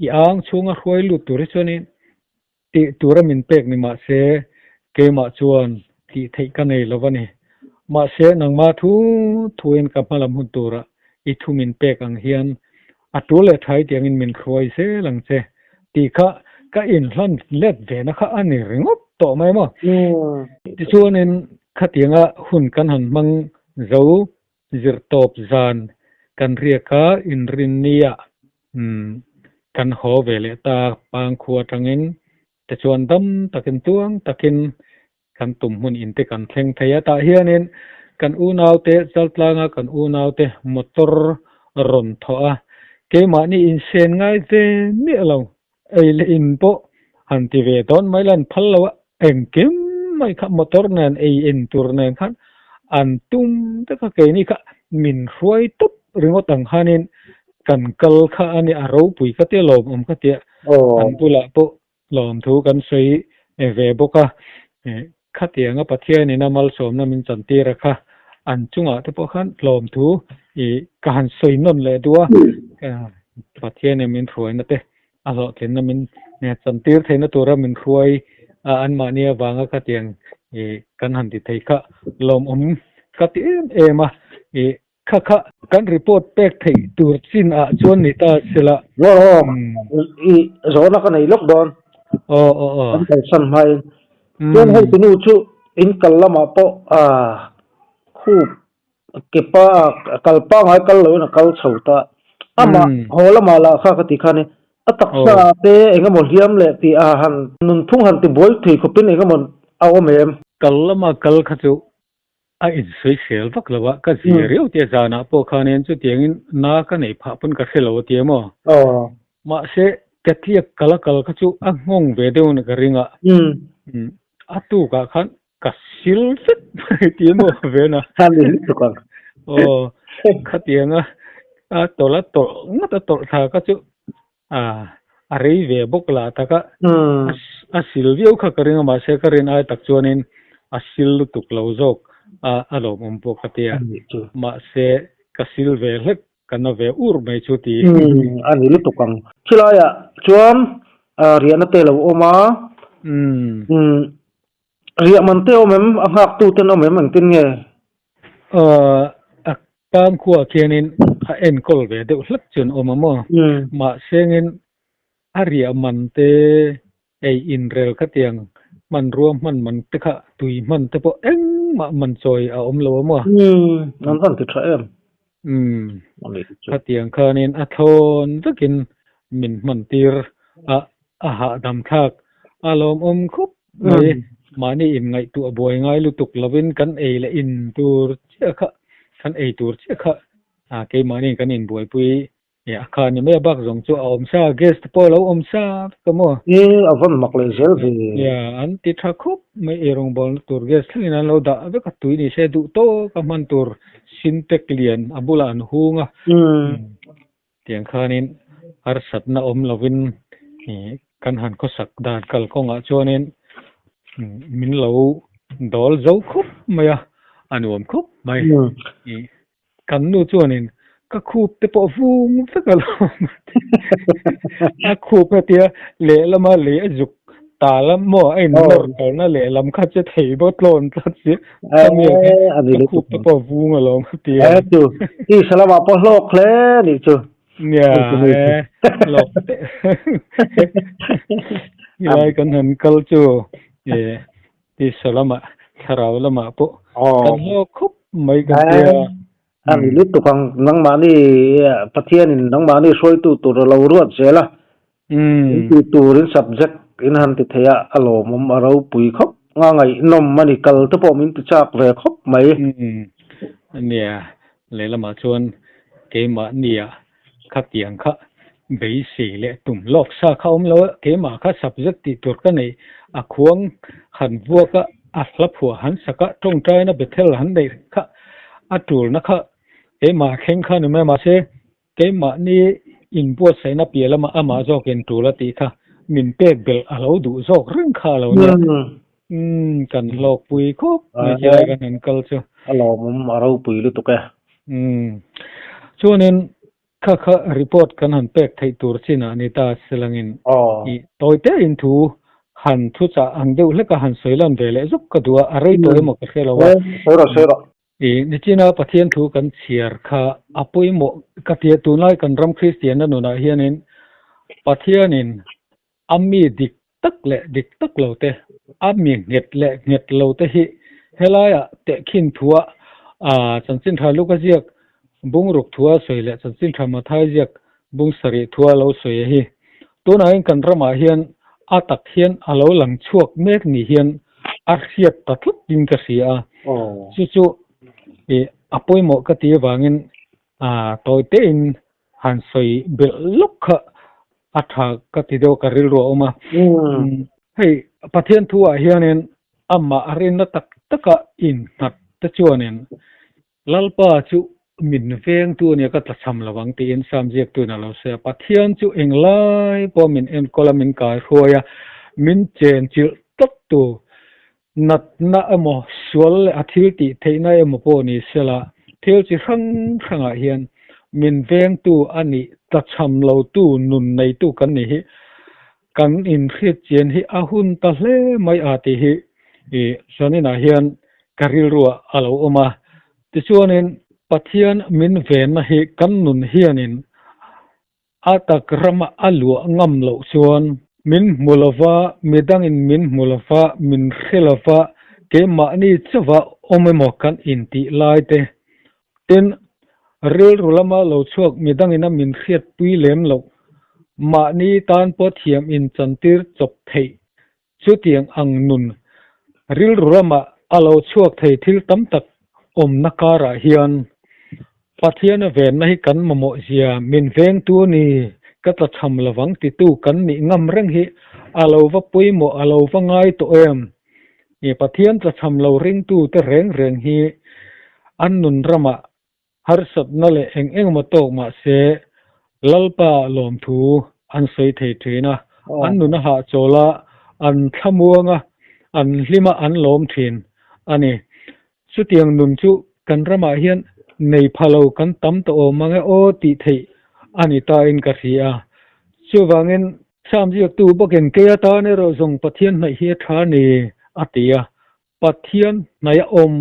อีอ่างช่วงรวยลุตุริชนิติตุระมินเป็กนี่มาเสเกมาชวนที่ไทยกันในละวันนี้มาเสนังมาทูเอ็นกับมาลำหุนตัวระอีทูมินเป็กอังเฮียนอัตุเลไทยเตียงอินมินครวยเสหลังเสตีค่ะก็อินลันเล็ดเวนะคะอันนี้ริงบต่อไหมมั้งที่ชวนเอ็นขัดเตียงอ่ะหุ่นกันหันมังเจ้าจิรตบจานกันเรียกาอินรินเนียกันหอเวเลตาปางขวดรังอินแต่ชวนดำตะกินตวงตะกินกันตุ่มหุ่นอินเตกันเทงทยาตาเฮียนินกันอูนาวเตจัลตลางะกันอูนาวเตมอเตอร์รอนทอเกมานี่อินเซนง่ายเตนี่เราไอเลอินโปหันติเวตอนไม่ลันพัลละวะเอ็งเกมไม่ขับมอเตอร์นั่นไอเอ็นตัวนั่นขันอันตุ่มแต่ก็เกนี่ค่ะมินรวยตุ๊บเรื่องต่างหานินกันกัลข้าอันนี้อารมณ์ปุยก็เตะลมก็เตะอันตุละโปลมทูกันใส่เวบก็ขัดเตียงกับประเทศนี่นะมัลสมนะมินจันตีระค่ะอันจุงอ่ะที่พวกขันลมทูอีการใส่นนเลยตัวประเทศนี่มินรวยนะเตะอะไรเห็นนะมินเนี่ยจันตีเห็นนะตัวเรามินรวยอันมาเนี่ยวางขัดเตียงกันหันติไทยค่ะลมขัดเตียงมาค่ะกันรีพอร์ตแปกไทยตัวสินชวนนี่ตาเสละว้าวอีโซนกันในล็อกดาวน์ตั้งแต่สันไม่เรื่องให้ตินูชูอินกัลละมาปอคู่เก็บป้ากัลป้าไงกัลเลยนะกัลเฉาตามาหัวละมาละข้ากติกานี่ตักษาเตเองก็หมดเยี่ยมเลยที่หันนุนทุ่งหันติบวยที่เขาเป็นเองก็หมดเอาเมมกัลละมากัลขัดจูอินสวยเสียลวักละวะก็เสียเรียวเตียจานะพวกเขาเนี่ยจุดเตียงน่ากันไหนพาปุ่นก็เสียลวเตียมั้งมาเสกเทียกัลขัดจูงงเวเดียวนึกริงอ่ะตุกะขันกัสิลฟิตเตียมั้งเวนะฮันนี่ทุกคนขัดเตียงตัวละตัวงั้นตัวถ้าขัดจูอะไรเวบุกละตากะสิลวิวขัดริงมาเสกรินไอตักจวนินสิลตุกลาวจกอารมณ์พวกเตียมาเสกสิลเวลกันเวอุร์ไม่ชุตีอันนี้ลุตุกังชิลายะชวนเรียนนัตเตลโอมาเรียนมันเตอเมมหักตูเตนเมมมันเป็นไงตามขั้วเคียนินเอ็นกอลเวเดลักจนโอมามาเสงินเรียมันเตอินเรลขัดยังมันรวมมันตะขะตุยมันแต่พอเอ็งมันซอยเอาลวมั้งนั่นสั่งติดใช่ขัดยังคานินทนจะกินมันตีร์หาดำทักอารมณ์คุบเลยมานี่อินไงตัวบอยไงลุตุกลวินกันละอินตัวเจ้าค่ะกันตัวเจ้าค่ะเกมานี่กันอินบอยปุยคานี่ไม่บักจงจูอมซาเกสต์พอแล้วอมซาก็มั้งอาวันมักเลยเซลฟี่อันติดทักคุบไม่รงบอลตัวเกสต์ที่นั่นเราด่าเวกัตุยนี่เสดูโตกับมันตัวสินเตกเลียนอบุลานฮูงเตียงคานินฮาร์สัตนาอมลวินกันหันก็สักดานกัลกงจวนินมินเราดอลเจ้าคุบไม่อันวมคุบไม่กันนู่จวนินก็คูบแต่พอฟูงสักแล้วคูบเตียเละละมาเละจุกตาละมั่วไอ้นอร์กันนั่นเละลำคัดจะถีบโลนทัดเสียทำยังไงคูบแต่พอฟูงอะไรเตียจูที่สลับพอโลกเลยนี่จูเนี่ยโลกยังไงกันหันกัลจูที่สลับมาคาราวละมาปุ๊กันโลกคุบไม่กันเตียอันนี้ลุตุกังนังมานี่ประเทศนี่นังมานี่ช่วยตัวเรารวดเสียละตัวเรื่อง subject อินหันติเทียอารมณ์เราปุยครบง่ายนมมันนี่กัลทุกพอมินติจากเรครบไหมเนี่ยเลยละมาชวนเกมาเนี่ยขัดเตียงค่ะเบสีเละตุ่มลอกซาเขาแล้วเกมาค่ะ subject ติดตัวกันนี่ควงหันวัวก็ลับหัวหันสักตรงใจนะเบเทลหันได้ค่ะตูลนะคะมาแข่งขันไม่มาเช่มานี่อินบัวใส่นับเปียแล้วมาจอกเห็นตูละตีค่ะมินเป็กเบลเราดูจอกเรื่องข้าเราเนี่ย kan lok pui khop me jai kan han culture alo mum aro pui lu tuke chuanin kha report kan han pek thei tur china ni ta selangin I toite in thu han thu cha ang deu leka han soilan vele zup ka dua arei to mo ka khelawa sero ni china pathian thu kan chiar kha apui mo ka tia tu lai kan ram christian na nuna hianin pathianin ammi dik tak lote ammi nget lote hi helaya te khin thuwa chanchin tha luka jiak bung ruk thuwa soile chanchin tha mathai jiak bung sari thuwa lo soi hi tuna in kan rama hian atak hian alo lang chuak mek ni hian arhiat tatlut din ka sia chu apoi mo ka ti wangin toite in han soi bel lokha atha ka ti do ka ril ro oma hei pathian thuwa hianin amma arin na taka in nat ta chuanin lalpa chu min veng tu ne ka tacham lawang ti in samjek tu na lo se pathian chu englai po min en kolamin kai khoya min chen chil tak tu nat na amo sual athil ti theina emo po ni sela thil chi khanga hian min veng tu ani tacham lo tu nun nei tu kan ni hi kan in khit chen hi ahun ta hle mai ati hi sanina hian karil ruwa alo oma ti chuanin pathian min ven na hi kan nun hianin atak rama alua ngam lo chuan min mulava midangin min mulava min khelawa ke ma ni chawa omemo kan inti laite tin ril rulama lo chuak midangina min khiat pui lem lo ma ni tan po thiam in chantir chop thei chu tiang ang nun ril rulama alo chuak thei thil tam tak om nakara hian pathian ven na hi kan mamo zia min veng tu ni ka ta cham lawang ti tu kan ni ngam reng hi alo va pui mo alo va ngai to em pathian ta cham lo ring tu te reng hi an nun rama har sat na le eng ma to ma se lalpa lom thu an sei thei thina an nun ha chola an thamuanga an hlima an lom thin ani chu tiang nun chu kan rama hian nei phalo kan tam to manga o ti thei ani ta in ka ria chu wangin samji tu boken ke ta ne ro jong pathian nai hi tha ni atia pathian nai om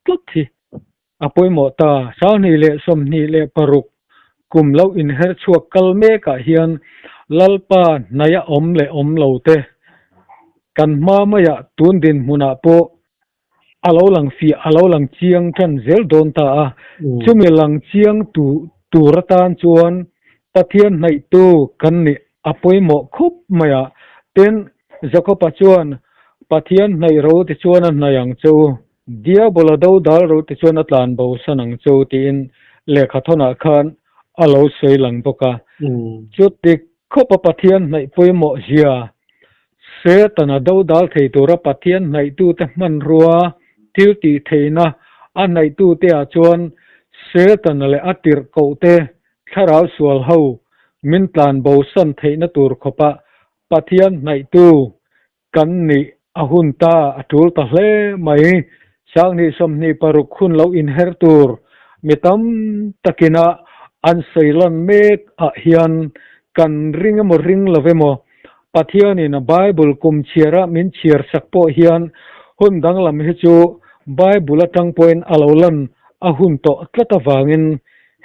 tuthi apoi mo ta sau ni le som ni le paruk kum lo in her chuak kal me ka hian lalpa naya om lo te kan ma maya tun din muna po alo lang fi alo lang chiang than zel don ta chumi lang chiang tu ratan chuan pathian nai tu kan ni apoi mo khup maya ten zakopa chuan pathian nai ro ti chuan an nayang chu dia bola do dal ro ti chuan atlan bo sanang chu tin lekha thona khan alo sei lang boka chu tik khopa pathian nai poi mo zia se tana do dal thei tura pathian nai tu te man ruwa til ti theina an nai tu te a chuan se tana le atir ko te tharau sual ho min tlan bo san theina tur khopa pathian nai tu kan ni ahunta atul ta hle mai sang ni som ni paruk khun lo in her tur mitam takina an seilan mek a hian kan ring lovemo pathian in a bible kum chiara min chiar sakpo hian hun danglam hi chu bible atang point alolan ahun to tlata wangin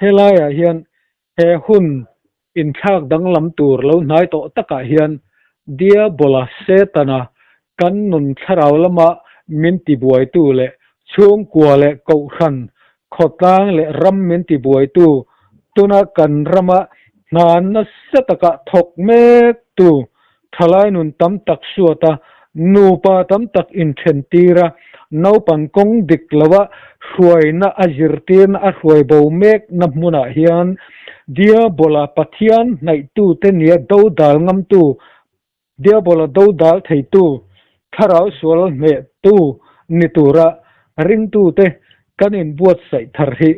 helaya hian he hun in thak danglam tur lo nai to taka hian dia bola setana kan nun tharau lama min ti buai tu le chung kwa le ko khan khotang le ram min ti buai tu tuna kan rama nan na sataka thok mek tu thalai nun tam tak suata nupa tam tak in thentira no pangkong diklawa hruaina azirtin a hruai bo mek na hmuna hian dia bola pathian nai tu te nia do dal ngam tu dia bola do dal thei tu tharau sual me tu nitura ring tu te kanin buat sai thar hi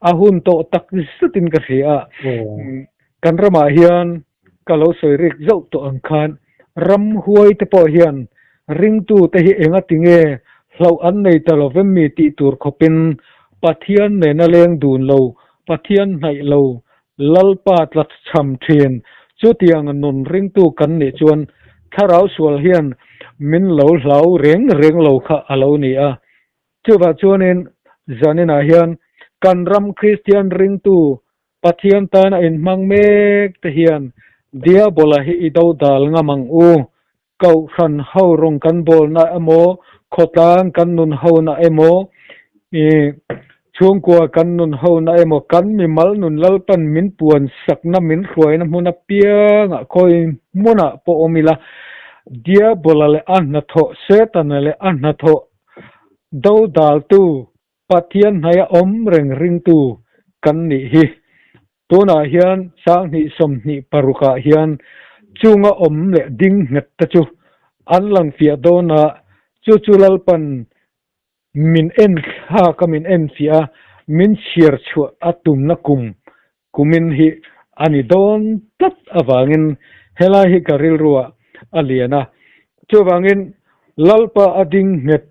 ahun to tak sutin ka ria kan rama hian kalo soirik zo to angkhan ram huai te po hian ring tu te hi enga tinge hlau an nei talovem mi ti tur khopin pathian ne na leng dun lo pathian nai lo lalpa tlat cham thin chu tiang nun ring tu kan ni chuan tharau sual hian min lo hlau reng lo kha alo ni a chu ba chuanin zanina hian kan ram Christian ring tu pathian tan in mang mek te hian dia bola hi idau dal nga mang u kau khan hau rong kan bol na emo khotang kan nun hau na emo chung kwa kan nun hau na emo kan mi mal nun lalpan min puan sakna min khruai na huna pianga khoi muna po omila dia bola le an na tho setan le an na tho dau dal tu pathian haya om reng ring tu kan ni hi tuna hian sang ni som ni paruka hian chunga om le ding ngat ta chu an lang fia dona chu lalpan min en kha ka min en fia min shir chu atum na kumin hi ani don tat awangin hela hi karil ruwa aliana chu wangin lalpa ading net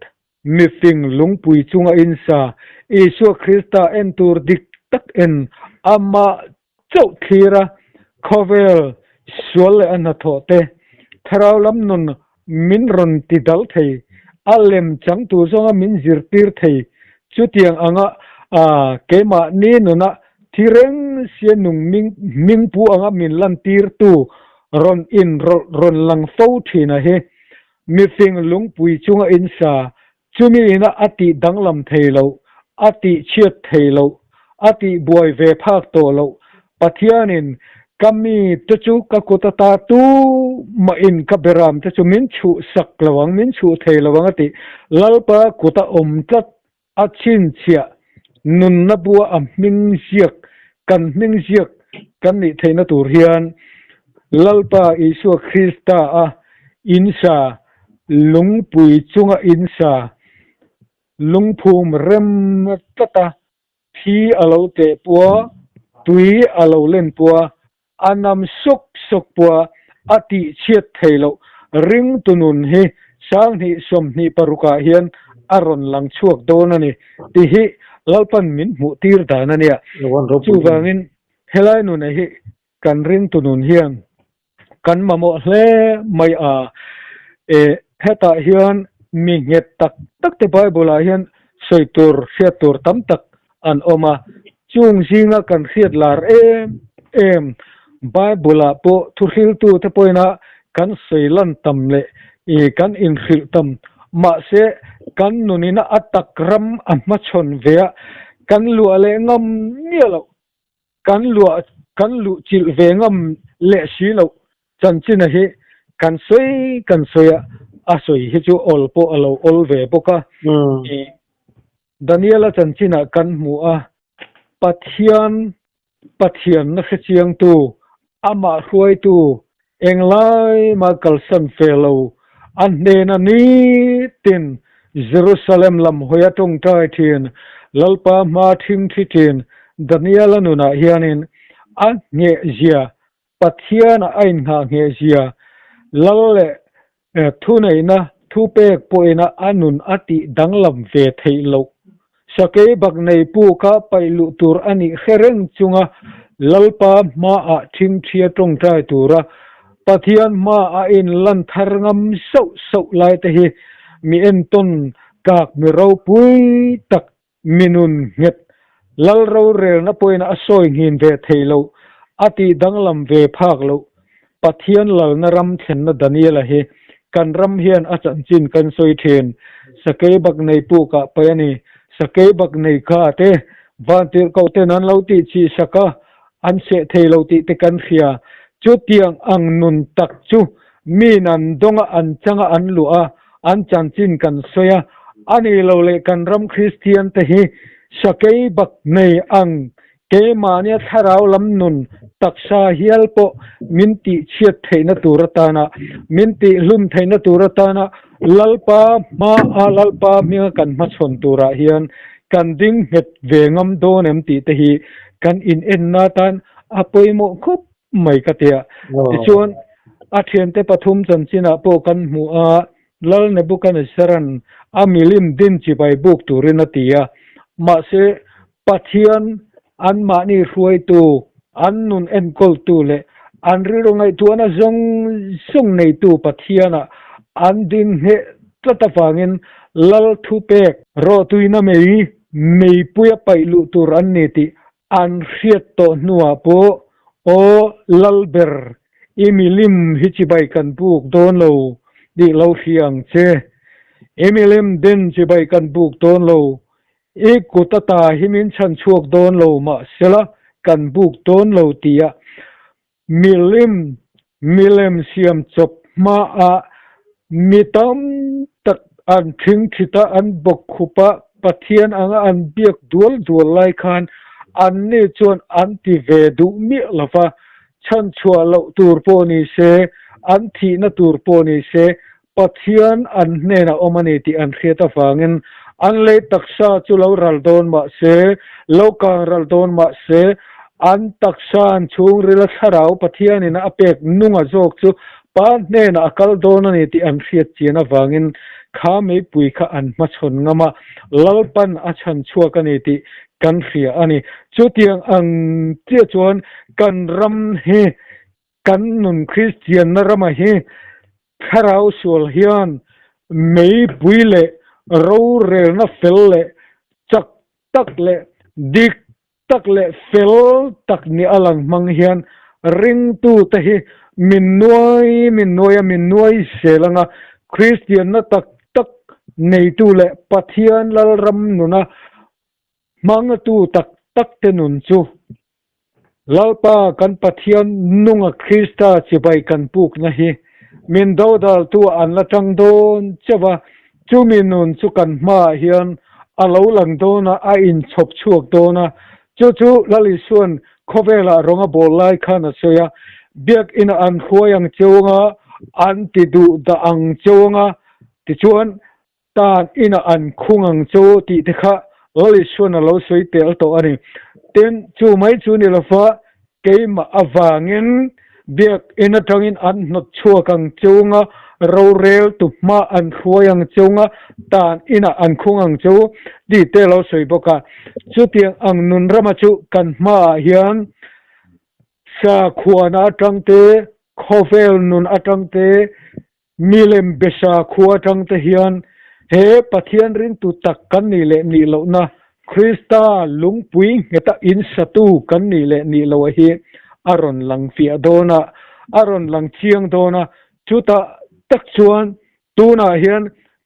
mifing lungpui chunga insa Isu Krista en tur dik tak en ama chau thira khovel sual an thote tharau lam nun min ron ti dal thei alem chang tu zonga min zirtir thei chutiang anga kema ni nuna thireng sianung ming pu anga min lan tir tu ron lang fo thina he mifing lungpui chunga insa chumi ina ati danglam theilo ati chiat theilo ati boy ve phak to lo pathianin kami chu ka kotata tu ma in ka beram chu min chu sak lawang min chu theilawang ati lalpa kota om tat achin chia nun na bua ming siak kan ni theina tur hian lalpa Isu Krista a insa lungpui chunga insa lungphum rem tata thi alo te pua tui alo len pua anam sok pua ati chiat theilo ring tunun he sang ni som ni paruka hian aron lang chuak donani ti hi lalpan min mu tir danania chu wangin helai nu na hi kan ring tunun hian kan mamo hle mai a heta hian mi nget tak te bible a hian soitur fiatur tam tak an oma chung jinga kan khiat lar em bible a po thurhil tu te poina kan soilan tam le kan in khil tam ma se kan nunina atak ram amma chon vea kan lu ale ngam nialo kan lu chil ve ngam le silo chanchina hi kan soya asoi hi chu ol po alo ol ve boka Daniela chanchina kan mu a pathian na khiang tu ama huai tu englai ma kalsan felo an ne na ni tin Jerusalem lam hoya tong tai thin lalpa ma thing thitin Daniela nuna hianin a nge zia pathian ain ha nge zia lalle thu nei na thu pek poina anun ati danglam ve theilo sake bak nei pu ka pailu tur ani khereng chunga lalpa ma a thing thia tong tai tura pathian ma a in lan thar ngam so lai te hi mi en ton kak mi ro pui tak minun nget lal ro rel na poina asoi ngin ve theilo ati danglam ve phak lo pathian lal na ram then na Daniela he kan ram hian achan chin kan soi then sake bak nei pu ka payani sake bak nei kha te vantir ko te nan lo ti chi saka an se theilo ti te kan khia chu tiang ang nun tak chu mi nan donga an changa an lua an chan chin kan soya ani lo le kan ram Christian te hi sake bak nei ang ke mania tharau lam nun taksa hial po minti chiat theina turatana minti lum theina turatana lalpa mi kan ma chon tura hian kan ding het vengam don em ti te hi kan in en na tan apoimo khop mai ka tia chuan a thian te pathum chanchina po kan mu a lal Nebuchadnezzar amilim din chi bai buk turin atia ma se pathian an ma ni ruai tu an nun enkol tu le an rilongai tu ana zong sung nei tu pathiana an din he tatafangin lal thu pek ro tuina mei puya pailu tur an neti an riat to nuwa po o lalber imilim hichibai kan buk don lo di lo hiang che imilim den chibai kan buk don lo ikutata himin chan chuak don lo ma sela kan buk don lo tia milim siam chop ma a mitam tak an thing khita an bok khupa pathian anga an biak dual lai khan an ni chon an ti ve du mi lawa chan chua lo tur po ni se an thi na tur po ni se pathian an ne na omani ti an kheta fangin an le taksa chu lo ral don ma se lo kang ral don ma se an taksan chung rila tharau pathian ina apek nunga jok chu pa ne na akal don ani ti an khiat china wangin kha me pui kha an ma chon ngama lalpan a chan chua kani ti kan khia ani chu tiang ang che chuan kan ram he kan nun Christian na rama he tharau sul hian mei pui le ro re na fel le chak tak le dik tak le fel tak ni alang mang hian ring tu ta hi min nuai selanga Christian na tak nei tu le pathian lal ram nuna mang tu tak te nun chu lalpa kan pathian nunga Krista chibai kan puk na hi min dodal tu an la tang don chawa chu min nun chu kan ma hian alo lang dona a in chop chuak dona chu lali suan khovela ronga bol lai khana soya biak in an khuayang chonga an ti du da ang chonga ti chuan tan ina an khungang cho ti tekha lali suan lo soi tel to ani ten chu mai chu ni lafa keima awangin biak ina tangin an not chuakang chonga ro rel tu ma an khuayang chonga tan ina an khungang cho di te lo soi boka chu tiang ang nun rama chu kan ma hian sa khuana tangte khovel nun atangte milem besa khua tangte hian he pathian rin tu tak kan ni le ni lo na Krista lungpui ngeta in satu kan ni le ni lo hi aron lang fia dona aron lang chiang dona chuta tak chuan tuna hian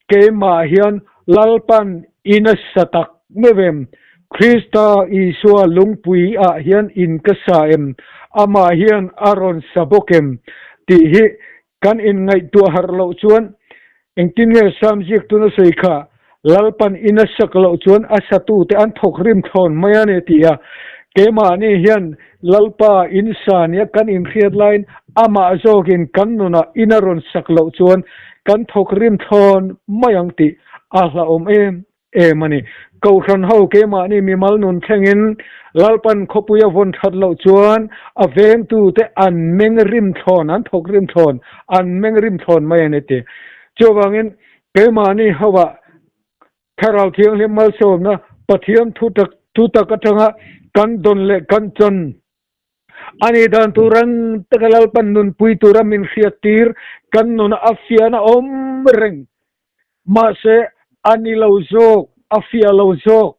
keima hian lalpan ina satak mevem Krista isua lungpui a hian in kasaem ama hian aron sabokem ti hi kan in ngai tu harlo chuan engtin nge samjik tu na seikha lalpan ina saklo chuan asatu te an thok rim thon mayane tia kema ni hian lalpa insan ya kan in khiat line ama zogin kan nuna inaron saklo chuan kan thok rim thon mayang ti ahla mani ko khan ho kema ni mi mal nun thengin lalpan khopuya von thatlo chuan aveng tu te an meng rim thon an thok rim thon an meng rim thon mayane ti chowangin kema ni hawa tharal thiang le mal som na pathiam thu tak atanga kan don le kan chon ani dan turang tagalal pan nun pui tura min khiatir kan nun afiana reng ma se ani lo zok afia lo zok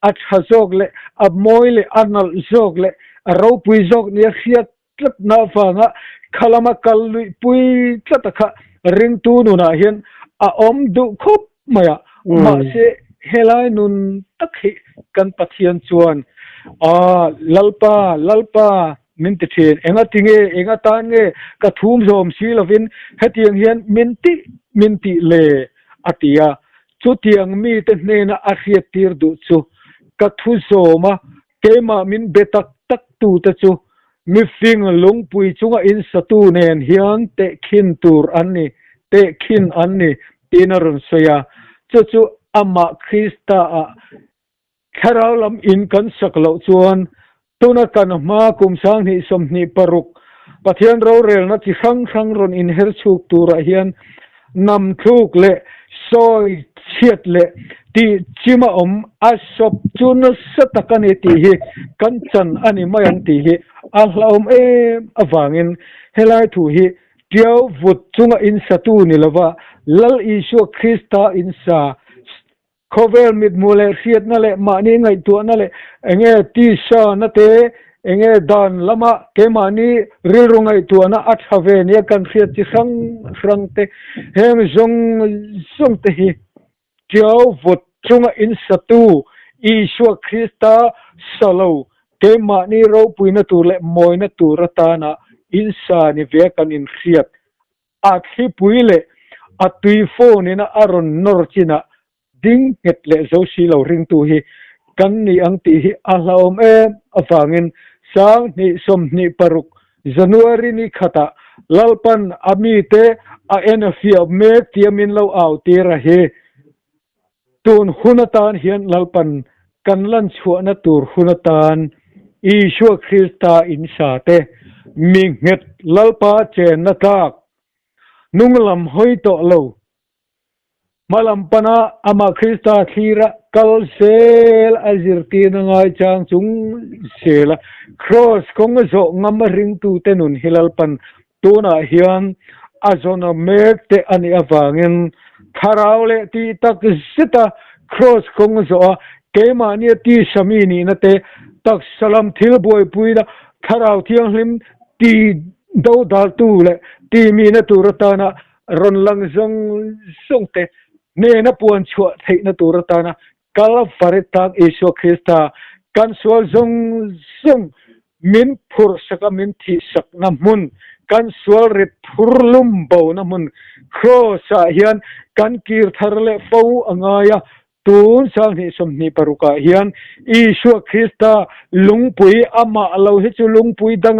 at hazok le amoy le anal zok le ro pui zok ni khiat tlat na fanga khalama kalui pui tlataka ring tu nu na hian a du khop maya ma se helai nun takhi kan pathian chuan lalpa min ti thin enga tinge enga tan nge ka thum zom si lovin hetiang hian minti le atia chu tiang mi te hne na a khiat tir du chu ka thu zoma kema min betak tak tu ta chu mi fing lungpui chunga in satu nen hian te khin tur anni te khin anni tinaron soya chu ama Krista a kharalam in kan saklo chuan tuna kan ma kum sang ni som ni paruk pathian ro rel na chi sang ron in her chuk tura hian นำทุกเลซอยเชียดเลที่จิมาอาศพจุนสตะกันตีฮีกันจันอันนี้ไม่ยังตีฮีอัลลอฮ์อวางินเฮลัยทูฮีเดียววุดจุงอินสตูนิลวะลัลอิชูคริสตาอินซาcover mit mole riat na le mani ngai tu na le enge ti sha na te enge dan lama ke mani rilrungai tu na at have ne kan riat ti sang te hem zong te hi tiao vot chunga in satu iswa krista salo ke mani ro puina tu le moina tu ratana insa ni ve kan in riat at hi puile atui phone na aron norchina ding het le zo si lo ring tu hi kan ni ang ti hi alom awangin sang ni som ni paruk january ni khata lalpan ami te a enafia me tiamin lo au ti ra he tun hunatan hian lalpan kan lan chuana tur hunatan ishu krista insa te mi nget lalpa chen na tak nunglam hoi to lo malam pana ama krista thira kal sel azirti ngai chang chung sela cross kong zo ngam ring tu tenun hilal pan tuna hian azona mek te ani awangin tharawle ti tak sita cross kong zo kema ni ti samini na te tak salam thil boy puida tharaw thiang hlim ti do dal tu le ti mi na turatana ron lang zong te ne na puan chua thei na turatana kala faritang isu krista kan sual zong min phur saka min thi sak na mun kan sual rit phurlum bo na mun crossa hian kan kir tharle po angaya tun sang ni som ni paruka hian isu krista lungpui ama lo he chu lungpui dang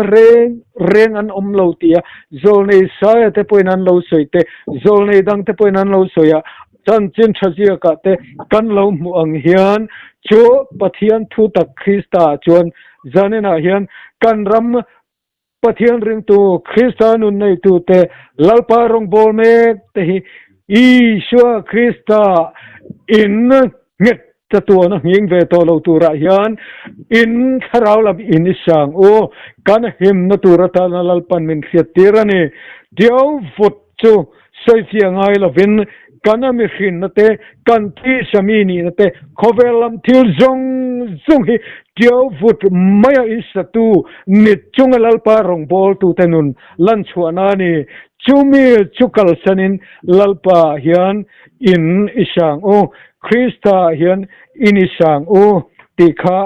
reng an lo tia zol nei sa te poinan lo soite zol nei dang te poinan lo soya chan chin thajia ka te kan lo mu ang hian chu pathian thu tak krista chuan zanena hian kan ram pathian ring tu krista nun nei tu te lalpa rong bol me te hi iswa krista in nget ta tu na nging ve to lo tu ra hian in kharau lab in sang o kan him na tu ra ta na lalpan min khiat tirani dio vut chu sai fia ngai lovin kana mi khin na te kan ti samini na te khovelam thil zong hi dio vut maya isatu nit chunga lalpa rong bol tu tenun lan chuana ni chumi chukal sanin lalpa hian in isang o krista hian in isang o tikha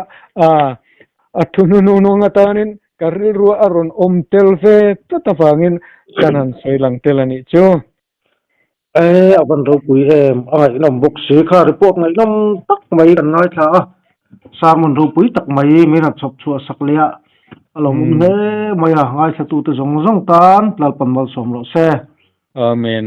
athununu ngatanin karilru aron telve tatawangin kanan sailang telani chu aban ro pui ai nom bok se kha report ngai nom tak mai kan ngai tha samun ro pui tak mai me na chop chu saklia alom ne maya ngai sa tu te zong tan lalpan mal som lo se amen